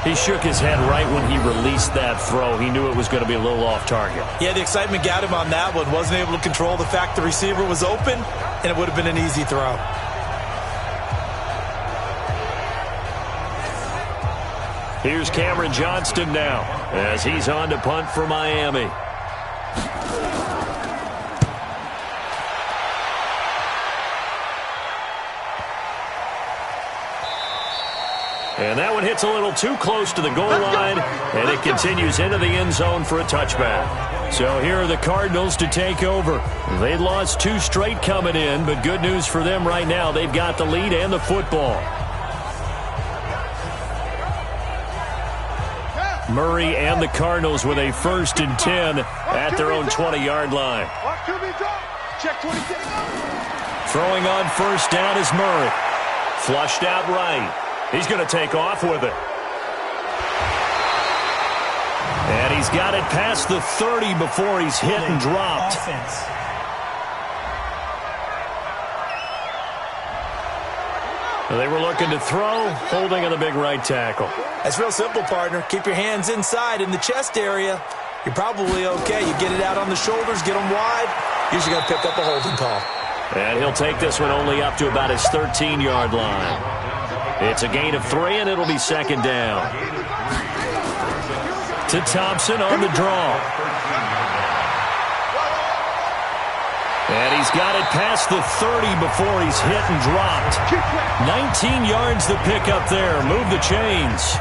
He shook his head right when he released that throw. He knew it was going to be a little off target. Yeah, the excitement got him on that one. Wasn't able to control the fact the receiver was open, and it would have been an easy throw. Here's Cameron Johnston now as he's on to punt for Miami. And that one hits a little too close to the goal line, and it continues into the end zone for a touchback. So here are the Cardinals to take over. They lost 2 straight coming in, but good news for them right now. They've got the lead and the football. Murray and the Cardinals with a 1st and 10 at their own 20-yard line. Throwing on 1st down is Murray. Flushed out right. He's going to take off with it. And he's got it past the 30 before he's hit and dropped. Offense. They were looking to throw, holding on the big right tackle. That's real simple, partner. Keep your hands inside in the chest area. You're probably okay. You get it out on the shoulders, get them wide. Usually going to pick up a holding call. And he'll take this one only up to about his 13-yard line. It's a gain of 3, and it'll be 2nd down. To Thompson on the draw. And he's got it past the 30 before he's hit and dropped. 19 yards the pick up there. Move the chains.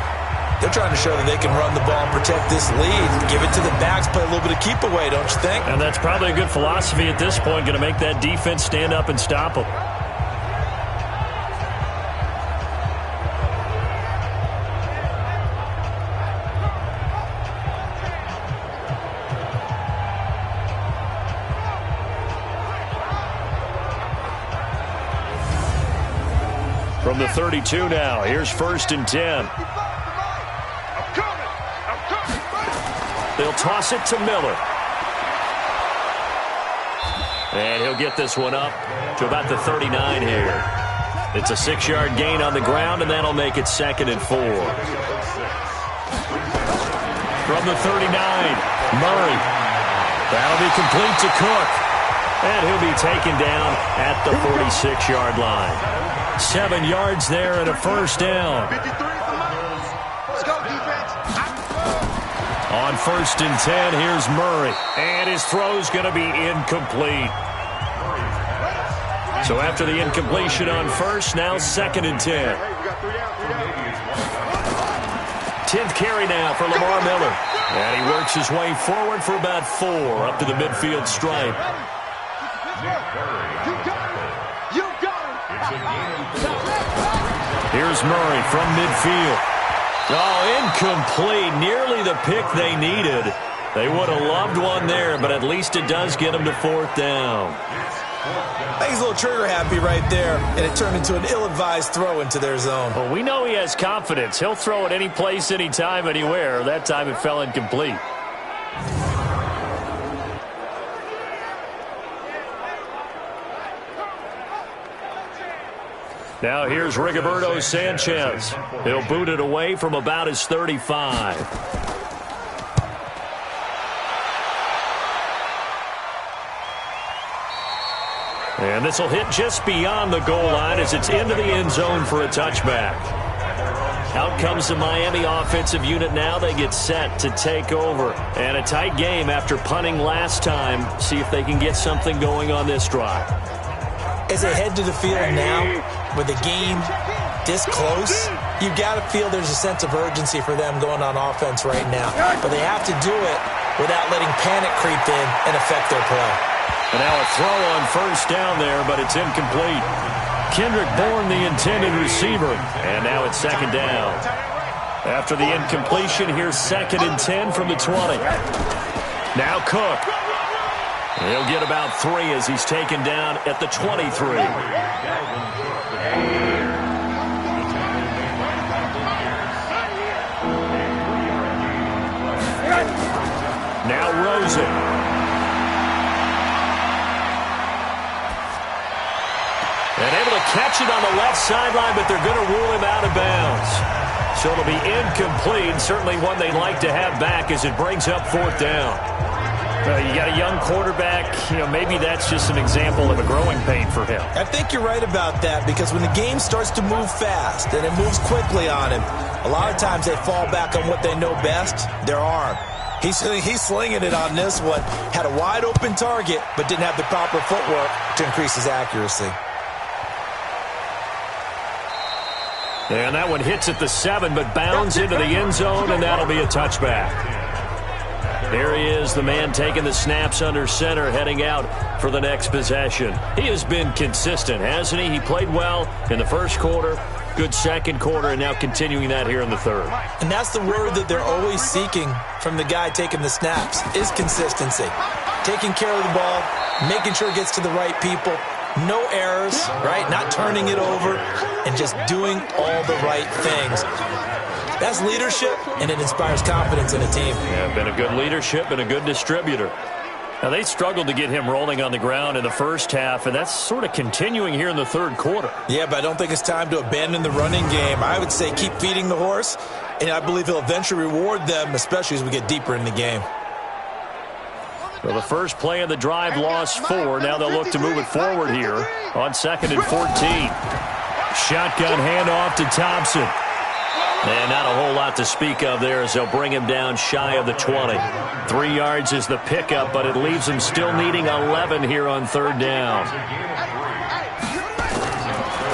They're trying to show that they can run the ball and protect this lead. Give it to the backs, play a little bit of keep away, don't you think? And that's probably a good philosophy at this point. Going to make that defense stand up and stop them. From the 32 now, here's 1st and 10. They'll toss it to Miller. And he'll get this one up to about the 39 here. It's a 6-yard gain on the ground, and that'll make it 2nd and 4. From the 39, Murray. That'll be complete to Cook. And he'll be taken down at the 46-yard line. 7 yards there and a 1st down. On 1st and 10, here's Murray. And his throw's going to be incomplete. So after the incompletion on 1st, now 2nd and 10. 10th carry now for Lamar Miller. And he works his way forward for about 4 up to the midfield stripe. Here's Murray from midfield. Oh, incomplete. Nearly the pick they needed. They would have loved one there, but at least it does get them to 4th down. I think he's a little trigger happy right there, and it turned into an ill-advised throw into their zone. Well, we know he has confidence. He'll throw it any place, anytime, anywhere. That time it fell incomplete. Now here's Rigoberto Sanchez. He'll boot it away from about his 35. And this will hit just beyond the goal line as it's into the end zone for a touchback. Out comes the Miami offensive unit now. They get set to take over. And a tight game after punting last time. See if they can get something going on this drive. As they head to the field now, with the game this close, you've got to feel there's a sense of urgency for them going on offense right now. But they have to do it without letting panic creep in and affect their play. And now a throw on 1st down there, but it's incomplete. Kendrick Bourne, the intended receiver. And now it's 2nd down. After the incompletion, here's 2nd and 10 from the 20. Now Cook. He'll get about 3 as he's taken down at the 23. Now Rosen. And able to catch it on the left sideline, but they're going to rule him out of bounds. So it'll be incomplete. Certainly one they'd like to have back as it brings up 4th down. You got a young quarterback. Maybe that's just an example of a growing pain for him. I think you're right about that, because when the game starts to move fast and it moves quickly on him, a lot of times they fall back on what they know best, their arm. He's slinging it on this one. Had a wide open target, but didn't have the proper footwork to increase his accuracy. And that one hits at the 7, but bounds into the end zone, and that'll be a touchback. There he is, the man taking the snaps under center, heading out for the next possession. He has been consistent, hasn't he? He played well in the 1st quarter, Good second quarter, and now continuing that here in the third. And that's the word that they're always seeking from the guy taking the snaps, is consistency. Taking care of the ball, making sure it gets to the right people, no errors, right? Not turning it over, and just doing all the right things. That's leadership, and it inspires confidence in a team. Yeah, been a good leadership and a good distributor. Now, they struggled to get him rolling on the ground in the first half, and that's sort of continuing here in the third quarter. Yeah, but I don't think it's time to abandon the running game. I would say keep feeding the horse, and I believe he'll eventually reward them, especially as we get deeper in the game. Well, the first play of the drive lost 4. Now they'll look to move it forward here on 2nd and 14. Shotgun handoff to Thompson. And not a whole lot to speak of there as they'll bring him down shy of the 20. 3 yards is the pickup, but it leaves him still needing 11 here on third down.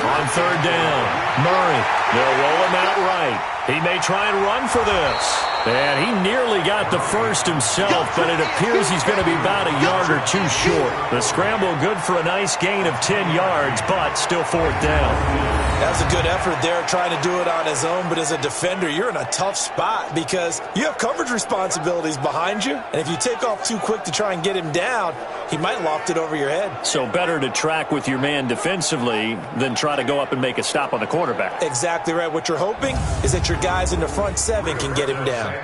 On third down, Murray. They'll roll him out right. He may try and run for this. And he nearly got the first himself, but it appears he's going to be about a yard or two short. The scramble good for a nice gain of 10 yards, but still 4th down. That's a good effort there, trying to do it on his own, but as a defender, you're in a tough spot because you have coverage responsibilities behind you, and if you take off too quick to try and get him down, he might loft it over your head. So better to track with your man defensively than try to go up and make a stop on the quarterback. Exactly right. What you're hoping is that your guys in the front 7 can get him down.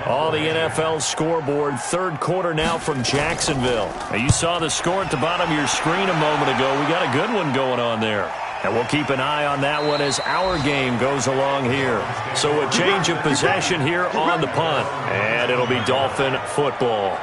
On the NFL scoreboard, third quarter now from Jacksonville. Now, you saw the score at the bottom of your screen a moment ago. We got a good one going on there. And we'll keep an eye on that one as our game goes along here. So a change of possession here on the punt. And it'll be Dolphin football.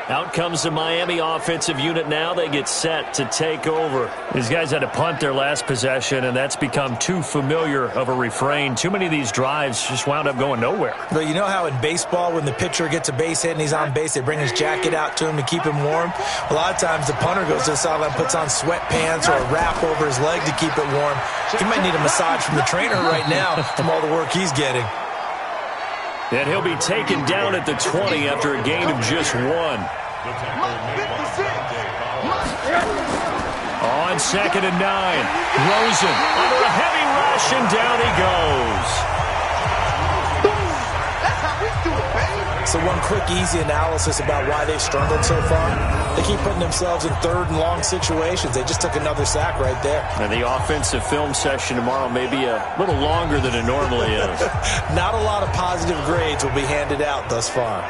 Out comes the Miami offensive unit now. They get set to take over. These guys had to punt their last possession, and that's become too familiar of a refrain. Too many of these drives just wound up going nowhere. But you know how in baseball, when the pitcher gets a base hit and he's on base, they bring his jacket out to him to keep him warm? A lot of times the punter goes to the sideline, puts on sweatpants or a wrap over his leg to keep it warm. He might need a massage from the trainer right now from all the work he's getting. And he'll be taken down at the 20 after a gain of just 1. On 2nd and 9, Rosen under a heavy rush, and down he goes. So one quick, easy analysis about why they've struggled so far. They keep putting themselves in third and long situations. They just took another sack right there. And the offensive film session tomorrow may be a little longer than it normally is. Not a lot of positive grades will be handed out thus far.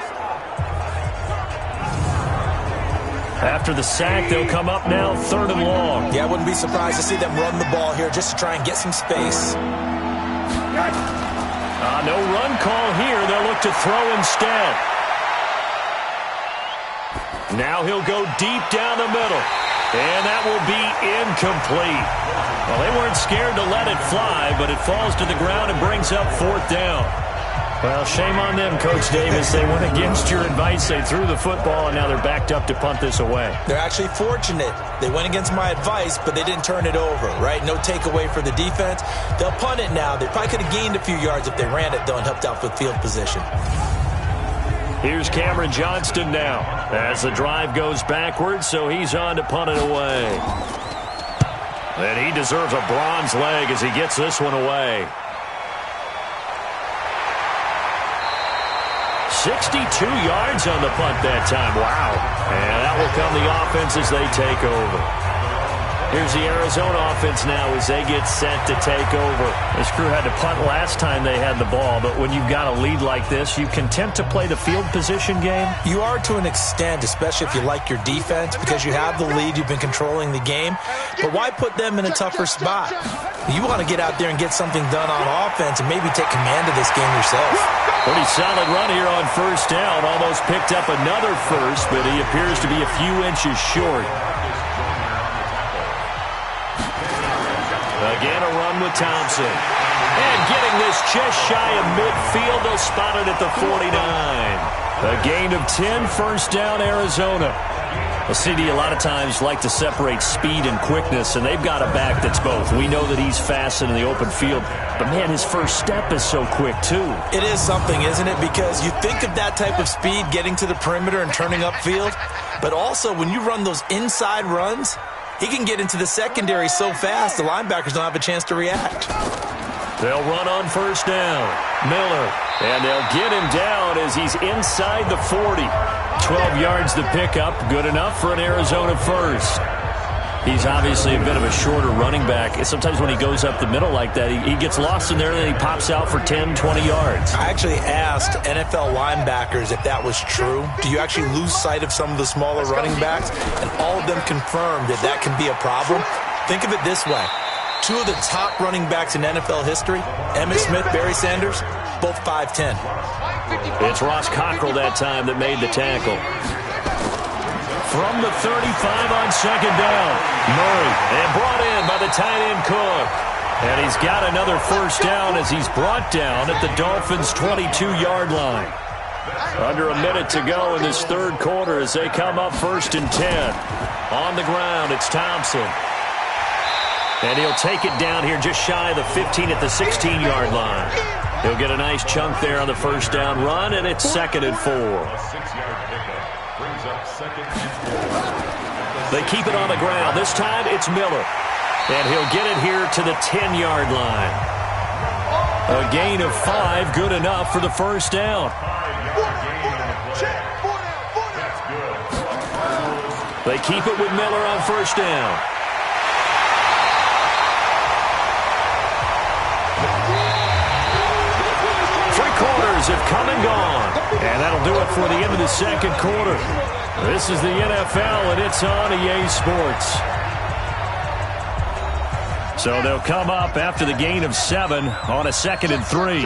After the sack, they'll come up now 3rd and long. Yeah, I wouldn't be surprised to see them run the ball here just to try and get some space. No run call here. They'll look to throw instead. Now he'll go deep down the middle. And that will be incomplete. Well, they weren't scared to let it fly, but it falls to the ground and brings up 4th down. Well, shame on them, Coach Davis. They went against your advice. They threw the football, and now they're backed up to punt this away. They're actually fortunate. They went against my advice, but they didn't turn it over, right? No takeaway for the defense. They'll punt it now. They probably could have gained a few yards if they ran it, though, and helped out with field position. Here's Cameron Johnston now as the drive goes backwards, so he's on to punt it away. And he deserves a bronze leg as he gets this one away. 62 yards on the punt that time. Wow. And that will come the offense as they take over. Here's the Arizona offense now as they get set to take over. This crew had to punt last time they had the ball, but when you've got a lead like this, you content to play the field position game? You are to an extent, especially if you like your defense, because you have the lead, you've been controlling the game. But why put them in a tougher spot? You want to get out there and get something done on offense and maybe take command of this game yourself. Pretty solid run here on first down. Almost picked up another first, but he appears to be a few inches short. Again, a run with Thompson. And getting this just shy of midfield, they'll spot it at the 49. A gain of 10, first down, Arizona. Well, CD, a lot of times like to separate speed and quickness, and they've got a back that's both. We know that he's fast in the open field, but, man, his first step is so quick, too. It is something, isn't it? Because you think of that type of speed getting to the perimeter and turning upfield, but also when you run those inside runs, He can get into the secondary so fast, the linebackers don't have a chance to react. They'll run on first down. Miller. And they'll get him down as he's inside the 40. 12 yards to pick up. Good enough for an Arizona first. He's obviously a bit of a shorter running back. Sometimes when he goes up the middle like that, he gets lost in there and then he pops out for 10, 20 yards. I actually asked NFL linebackers if that was true. Do you actually lose sight of some of the smaller running backs? And all of them confirmed that that can be a problem. Think of it this way. Two of the top running backs in NFL history, Emmitt Smith, Barry Sanders, both 5'10". It's Ross Cockrell that time that made the tackle. From the 35 on second down. Murray, and brought in by the tight end Cook. And he's got another first down as he's brought down at the Dolphins' 22-yard line. Under a minute to go in this third quarter as they come up 1st and 10. On the ground, it's Thompson. And he'll take it down here just shy of the 15 at the 16-yard line. He'll get a nice chunk there on the first down run, and it's 2nd and 4. They keep it on the ground. This time it's Miller. And he'll get it here to the 10-yard line. A gain of 5, good enough for the first down. They keep it with Miller on first down. Have come and gone. And that'll do it for the end of the second quarter. This is the NFL, and it's on EA Sports. So they'll come up after the gain of 7 on a 2nd and 3.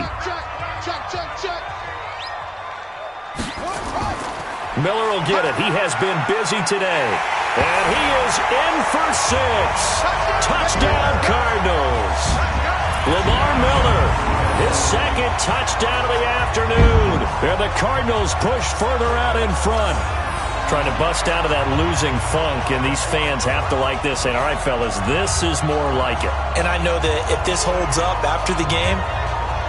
Miller will get it. He has been busy today. And he is in for 6. Touchdown, Cardinals. Lamar Miller. His second touchdown of the afternoon. And the Cardinals push further out in front. Trying to bust out of that losing funk, and these fans have to like this. And all right, fellas, this is more like it. And I know that if this holds up after the game,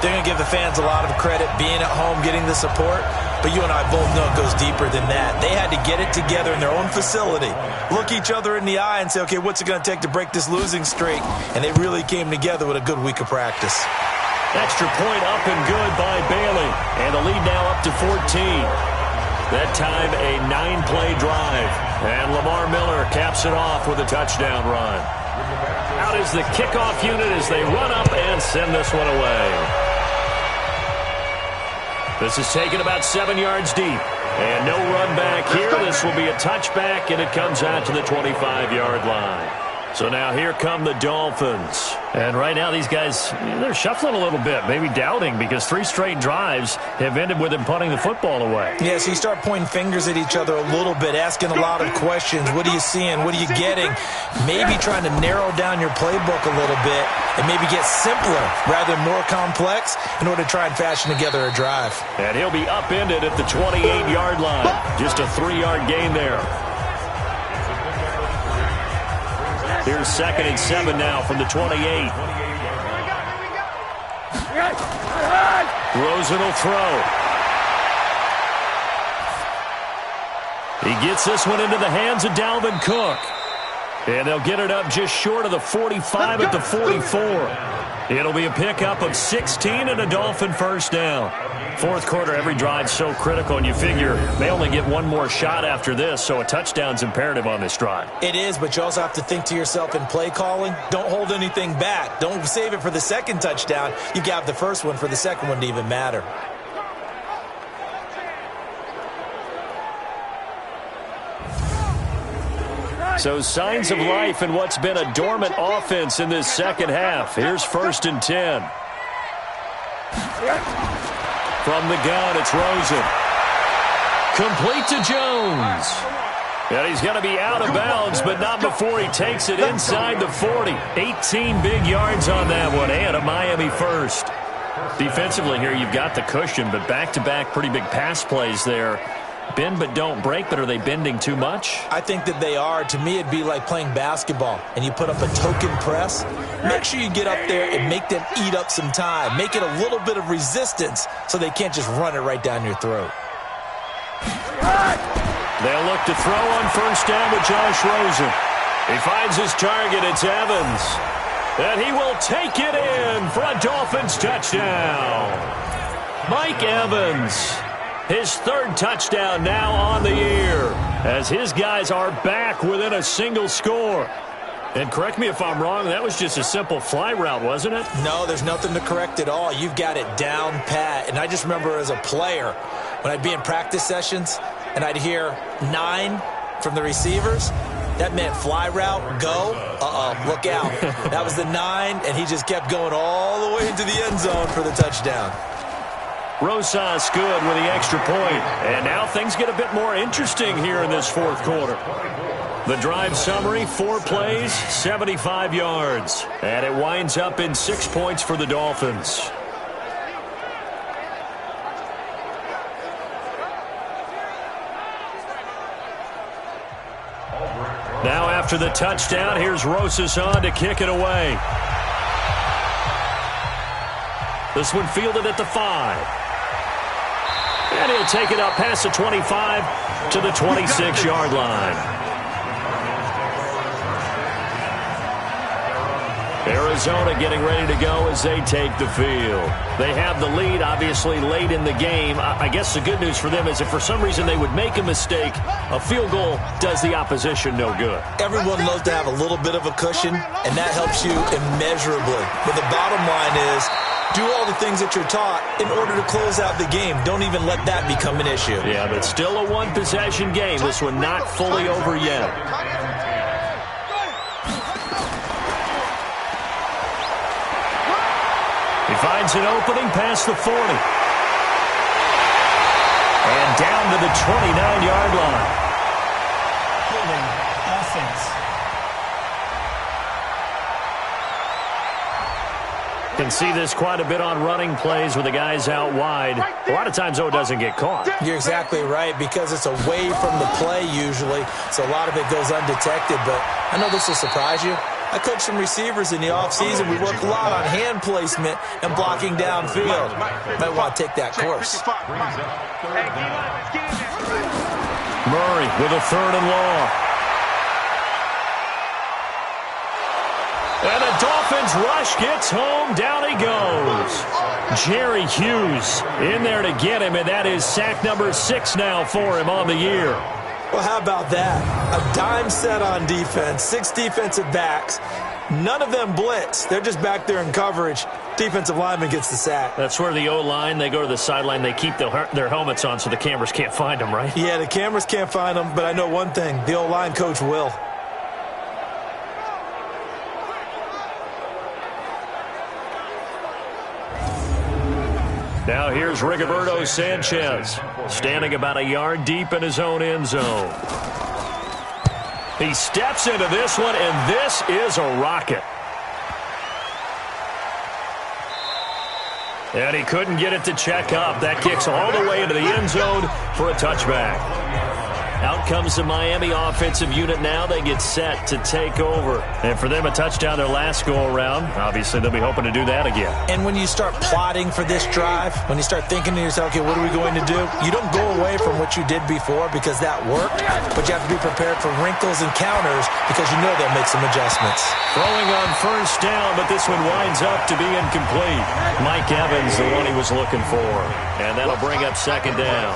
they're going to give the fans a lot of credit being at home, getting the support. But you and I both know it goes deeper than that. They had to get it together in their own facility, look each other in the eye and say, okay, what's it going to take to break this losing streak? And they really came together with a good week of practice. Extra point up and good by Bailey. And the lead now up to 14. That time a 9-play drive. And Lamar Miller caps it off with a touchdown run. Out is the kickoff unit as they run up and send this one away. This is taken about 7 yards deep. And no run back here. This will be a touchback, and it comes out to the 25-yard line. So now here come the Dolphins. And right now these guys, they're shuffling a little bit, maybe doubting, because 3 straight drives have ended with them punting the football away. Yeah, so you start pointing fingers at each other a little bit, asking a lot of questions. What are you seeing? What are you getting? Maybe trying to narrow down your playbook a little bit and maybe get simpler rather than more complex in order to try and fashion together a drive. And he'll be upended at the 28-yard line. Just a 3-yard gain there. Here's 2nd and 7 now from the 28. Rosen will throw. He gets this one into the hands of Dalvin Cook. And they'll get it up just short of the 45 at the 44. It'll be a pickup of 16 and a Dolphin first down. Fourth quarter, every drive's so critical, and you figure they only get one more shot after this, so a touchdown's imperative on this drive. It is, but you also have to think to yourself in play calling, don't hold anything back. Don't save it for the second touchdown. You got the first one for the second one to even matter. So signs of life in what's been a dormant offense in this second half. Here's 1st and 10. From the gun, it's Rosen. Complete to Jones. And he's going to be out of bounds, but not before he takes it inside the 40. 18 big yards on that one, and a Miami first. Defensively here, you've got the cushion, but back-to-back pretty big pass plays there. Bend but don't break, but are they bending too much? I think that they are. To me, it'd be like playing basketball, and you put up a token press. Make sure you get up there and make them eat up some time. Make it a little bit of resistance so they can't just run it right down your throat. They'll look to throw on first down with Josh Rosen. He finds his target. It's Evans. And he will take it in for a Dolphins touchdown. Mike Evans, his third touchdown now on the year, as his guys are back within a single score. And correct me if I'm wrong, that was just a simple fly route, wasn't it? No, there's nothing to correct at all. You've got it down pat. And I just remember as a player, when I'd be in practice sessions and I'd hear 9 from the receivers, that meant fly route, go, look out. That was the 9, and he just kept going all the way into the end zone for the touchdown. Rosas good with the extra point. And now things get a bit more interesting here in this fourth quarter. The drive summary, 4 plays, 75 yards. And it winds up in 6 points for the Dolphins. Now after the touchdown, here's Rosas on to kick it away. This one fielded at the 5. And he'll take it up past the 25 to the 26-yard line. Arizona getting ready to go as they take the field. They have the lead, obviously, late in the game. I guess the good news for them is if for some reason they would make a mistake, a field goal does the opposition no good. Everyone loves to have a little bit of a cushion, and that helps you immeasurably. But the bottom line is, do all the things that you're taught in order to close out the game. Don't even let that become an issue. Yeah, but still a one-possession game. This one not fully over yet. He finds an opening past the 40. And down to the 29-yard line. Holding offense. Can see this quite a bit on running plays with the guys out wide. A lot of times, though, it doesn't get caught. You're exactly right, because it's away from the play usually, so a lot of it goes undetected. But I know this will surprise you. I coach some receivers in the offseason. We work a lot on hand placement and blocking downfield. Might want to take that course. Murray with a 3rd and long. And the Dolphins rush gets home. Down he goes. Jerry Hughes in there to get him, and that is sack number 6 now for him on the year. Well, how about that? A dime set on defense, 6 defensive backs. None of them blitz. They're just back there in coverage. Defensive lineman gets the sack. That's where the O-line, they go to the sideline, they keep their helmets on so the cameras can't find them, right? Yeah, the cameras can't find them, but I know one thing. The O-line coach will. Now here's Rigoberto Sanchez, standing about a yard deep in his own end zone. He steps into this one, and this is a rocket. And he couldn't get it to check up. That kicks all the way into the end zone for a touchback. Out comes the Miami offensive unit now. They get set to take over. And for them, a touchdown their last go-around. Obviously, they'll be hoping to do that again. And when you start plotting for this drive, when you start thinking to yourself, okay, what are we going to do? You don't go away from what you did before because that worked, but you have to be prepared for wrinkles and counters because you know they'll make some adjustments. Throwing on 1st down, but this one winds up to be incomplete. Mike Evans, the one he was looking for. And that'll bring up 2nd down.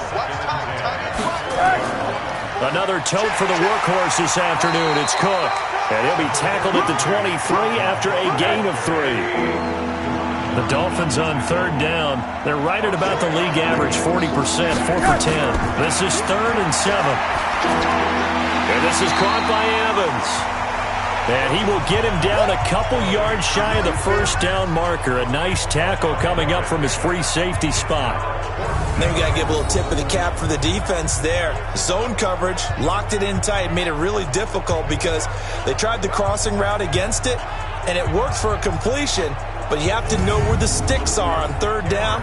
Another tote for the workhorse this afternoon. It's Cook. And he'll be tackled at the 23 after a gain of 3. The Dolphins on 3rd down. They're right at about the league average, 40%, 4 for 10. This is 3rd and 7. And this is caught by Evans. And he will get him down a couple yards shy of the 1st down marker. A nice tackle coming up from his free safety spot. Then we got to give a little tip of the cap for the defense there. Zone coverage, locked it in tight, made it really difficult because they tried the crossing route against it, and it worked for a completion, but you have to know where the sticks are on 3rd down.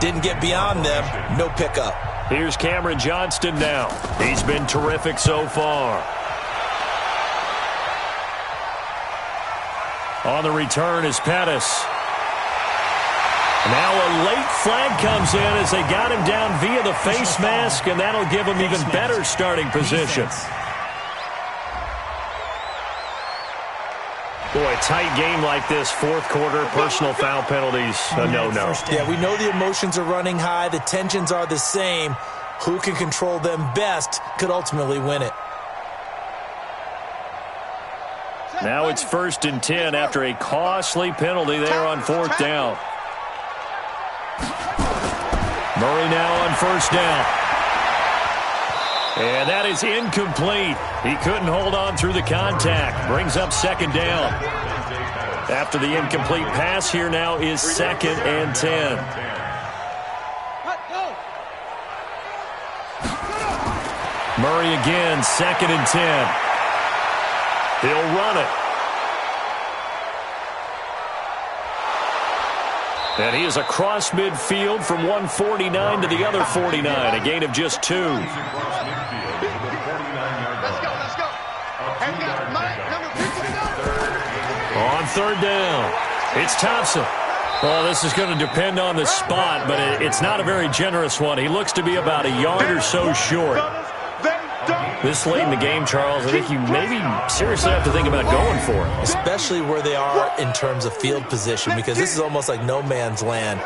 Didn't get beyond them, no pickup. Here's Cameron Johnston now. He's been terrific so far. On the return is Pettis. Now a late flag comes in as they got him down via the face mask, and that'll give him even better starting position. Boy, a tight game like this, fourth quarter, personal foul penalties, no. Yeah, we know the emotions are running high. The tensions are the same. Who can control them best could ultimately win it. Now it's 1st and 10 after a costly penalty there on 4th down. Murray now on 1st down. And that is incomplete. He couldn't hold on through the contact. Brings up 2nd down. After the incomplete pass, here now is 2nd and 10. Murray again, 2nd and 10. He'll run it. And he is across midfield from 149 to the other 49, a gain of just 2. Let's go. On 3rd down, it's Thompson. Well, this is going to depend on the spot, but it's not a very generous one. He looks to be about a yard or so short. This late in the game, Charles, I think you maybe seriously have to think about going for it. Especially where they are in terms of field position, because this is almost like no man's land.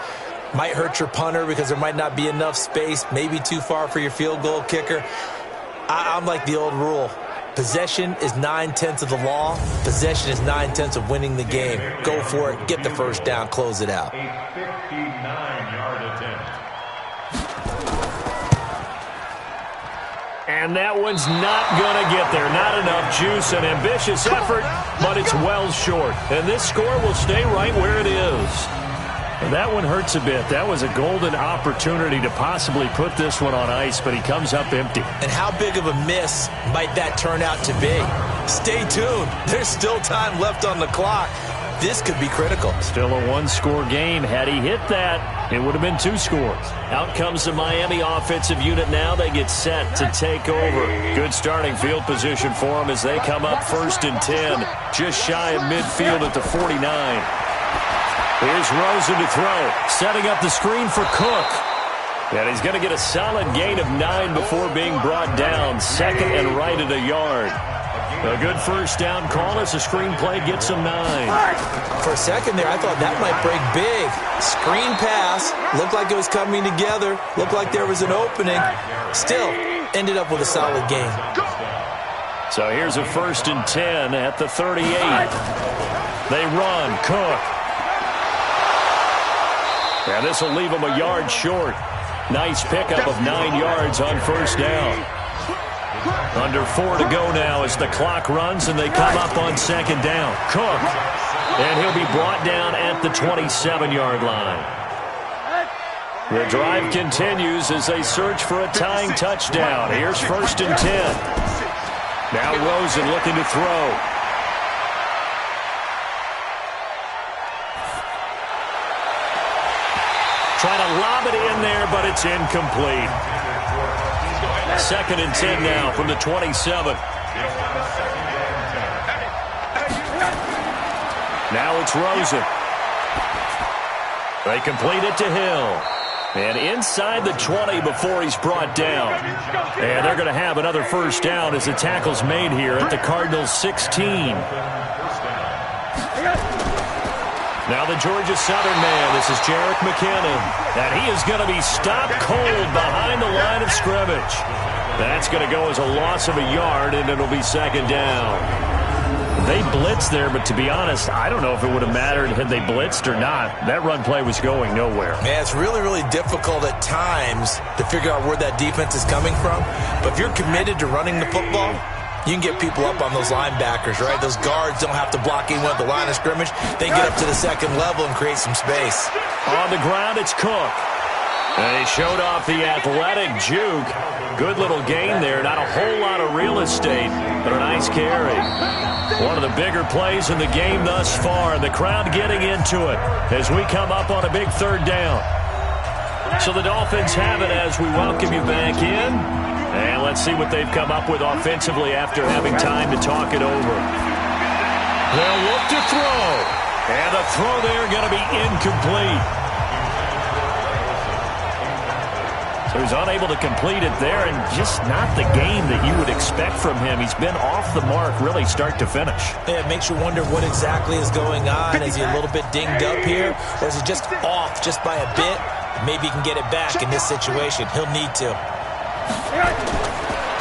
Might hurt your punter because there might not be enough space, maybe too far for your field goal kicker. I'm like the old rule. Possession is 9/10 of the law. Possession is 9/10 of winning the game. Go for it. Get the 1st down. Close it out. A 59-yard attempt. And that one's not going to get there. Not enough juice. An ambitious effort, but it's well short. And this score will stay right where it is. And that one hurts a bit. That was a golden opportunity to possibly put this one on ice, but he comes up empty. And how big of a miss might that turn out to be? Stay tuned. There's still time left on the clock. This could be critical. Still a one-score game. Had he hit that, it would have been 2 scores. Out comes the Miami offensive unit now. They get set to take over. Good starting field position for them as they come up 1st and 10. Just shy of midfield at the 49. Here's Rosen to throw. Setting up the screen for Cook. And he's going to get a solid gain of 9 before being brought down. 2nd and right at a yard. A good 1st down call as the screenplay gets him 9. For a second there, I thought that might break big. Screen pass. Looked like it was coming together. Looked like there was an opening. Still, ended up with a solid gain. So here's a 1st and 10 at the 38. They run. Cook. And this will leave him a yard short. Nice pickup of 9 yards on 1st down. Under 4 to go now as the clock runs and they come up on 2nd down. Cook. And he'll be brought down at the 27-yard line. The drive continues as they search for a tying touchdown. Here's 1st and 10. Now Rosen looking to throw. Trying to lob it in there, but it's incomplete. 2nd and 10 now from the 27. Now it's Rosen. They complete it to Hill. And inside the 20 before he's brought down. And they're going to have another 1st down as the tackle's made here at the Cardinals 16. Now the Georgia Southern man, this is Jerick McKinnon. And he is going to be stopped cold behind the line of scrimmage. That's going to go as a loss of a yard, and it'll be 2nd down. They blitzed there, but to be honest, I don't know if it would have mattered had they blitzed or not. That run play was going nowhere. Man, it's really, really difficult at times to figure out where that defense is coming from. But if you're committed to running the football, you can get people up on those linebackers, right? Those guards don't have to block anyone at the line of scrimmage. They get up to the 2nd level and create some space. On the ground, it's Cook. And he showed off the athletic juke. Good little gain there. Not a whole lot of real estate, but a nice carry. One of the bigger plays in the game thus far. The crowd getting into it as we come up on a big 3rd down. So the Dolphins have it as we welcome you back in. And let's see what they've come up with offensively after having time to talk it over. They'll look to throw. And the throw there going to be incomplete. So So he's unable to complete it there, and just not the game that you would expect from him. He's been off the mark really start to finish. Yeah, it makes you wonder what exactly is going on. Is he a little bit dinged up here, or is he just off just by a bit? Maybe he can get it back in this situation. He'll need to.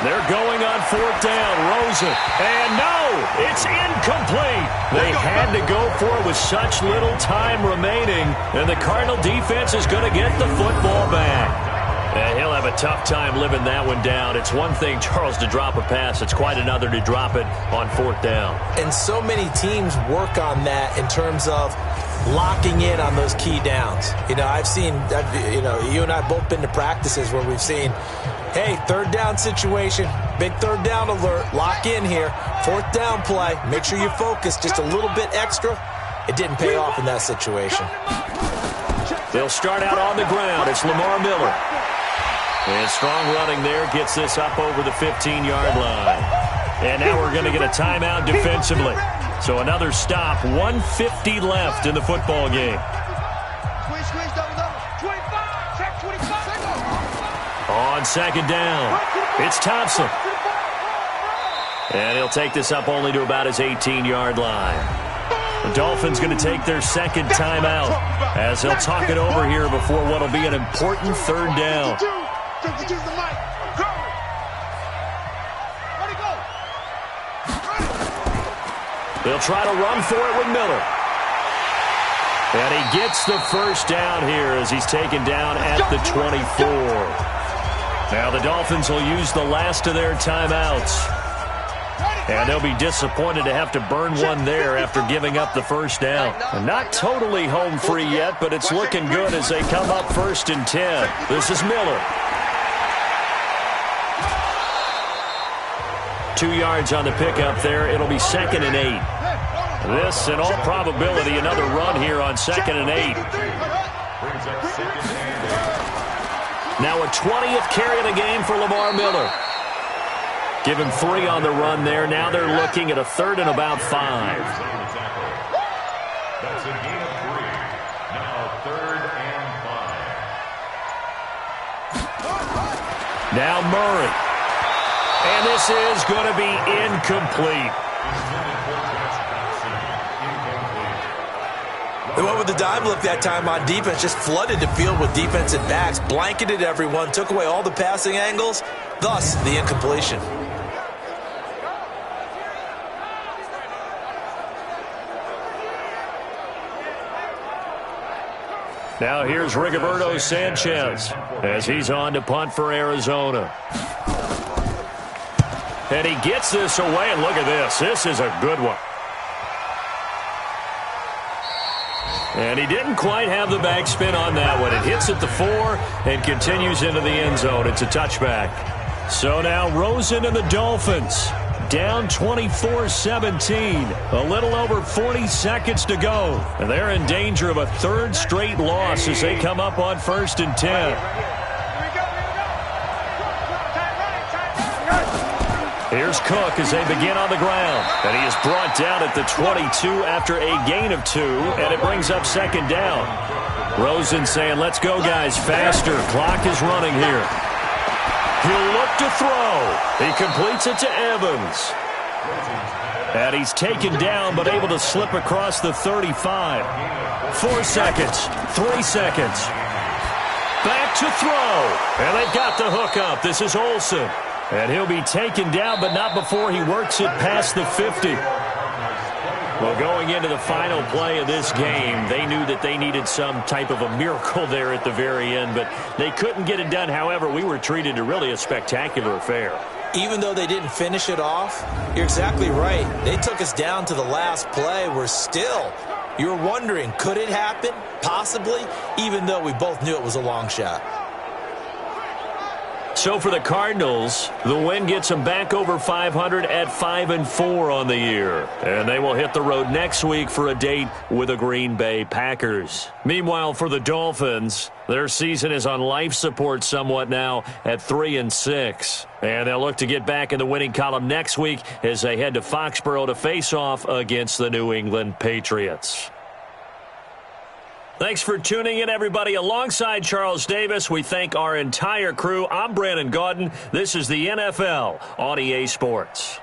They're going on 4th down. Rosen. And no, it's incomplete. They had to go for it with such little time remaining. And the Cardinal defense is going to get the football back. And he'll have a tough time living that one down. It's one thing, Charles, to drop a pass. It's quite another to drop it on 4th down. And so many teams work on that in terms of locking in on those key downs. You know, you and I have both been to practices where we've seen, hey, 3rd down situation, big 3rd down alert, lock in here, 4th down play, make sure you focus just a little bit extra. It didn't pay off in that situation. They'll start out on the ground. It's Lamar Miller. And strong running there gets this up over the 15-yard line. And now we're going to get a timeout defensively. So another stop, 1:50 left in the football game. On 2nd down, it's Thompson. And he'll take this up only to about his 18-yard line. The Dolphins going to take their 2nd timeout as they'll talk it over here before what will be an important 3rd down. They'll try to run for it with Miller. And he gets the 1st down here as he's taken down at the 24. Now the Dolphins will use the last of their timeouts. And they'll be disappointed to have to burn one there after giving up the 1st down. And not totally home free yet, but it's looking good as they come up 1st and 10. This is Miller. 2 yards on the pickup there. It'll be 2nd and 8. This, in all probability, another run here on 2nd and 8. Now a 20th carry of the game for Lamar Miller. Give him 3 on the run there. Now they're looking at a 3rd and about 5. That's a gain of 3. Now 3rd and 5. Now Murray. And this is going to be incomplete. They went with the dime look that time on defense, just flooded the field with defensive backs, blanketed everyone, took away all the passing angles, thus the incompletion. Now here's Rigoberto Sanchez as he's on to punt for Arizona. And he gets this away, and look at this. This is a good one. And he didn't quite have the backspin on that one. It hits at the 4 and continues into the end zone. It's a touchback. So now Rosen and the Dolphins down 24-17. A little over 40 seconds to go. And they're in danger of a 3rd straight loss as they come up on 1st and 10. Here's Cook as they begin on the ground. And he is brought down at the 22 after a gain of 2, and it brings up 2nd down. Rosen saying, let's go, guys, faster. Clock is running here. He'll look to throw. He completes it to Evans. And he's taken down but able to slip across the 35. 4 seconds. 3 seconds. Back to throw. And they've got the hook up. This is Olsen. And he'll be taken down, but not before he works it past the 50. Well, going into the final play of this game, they knew that they needed some type of a miracle there at the very end, but they couldn't get it done. However, we were treated to really a spectacular affair. Even though they didn't finish it off, you're exactly right. They took us down to the last play. You were wondering, could it happen? Possibly, even though we both knew it was a long shot. So for the Cardinals, the win gets them back over 500 at 5-4 on the year. And they will hit the road next week for a date with the Green Bay Packers. Meanwhile, for the Dolphins, their season is on life support somewhat now at 3-6. And they'll look to get back in the winning column next week as they head to Foxborough to face off against the New England Patriots. Thanks for tuning in, everybody. Alongside Charles Davis, we thank our entire crew. I'm Brandon Gaudin. This is the NFL on EA Sports.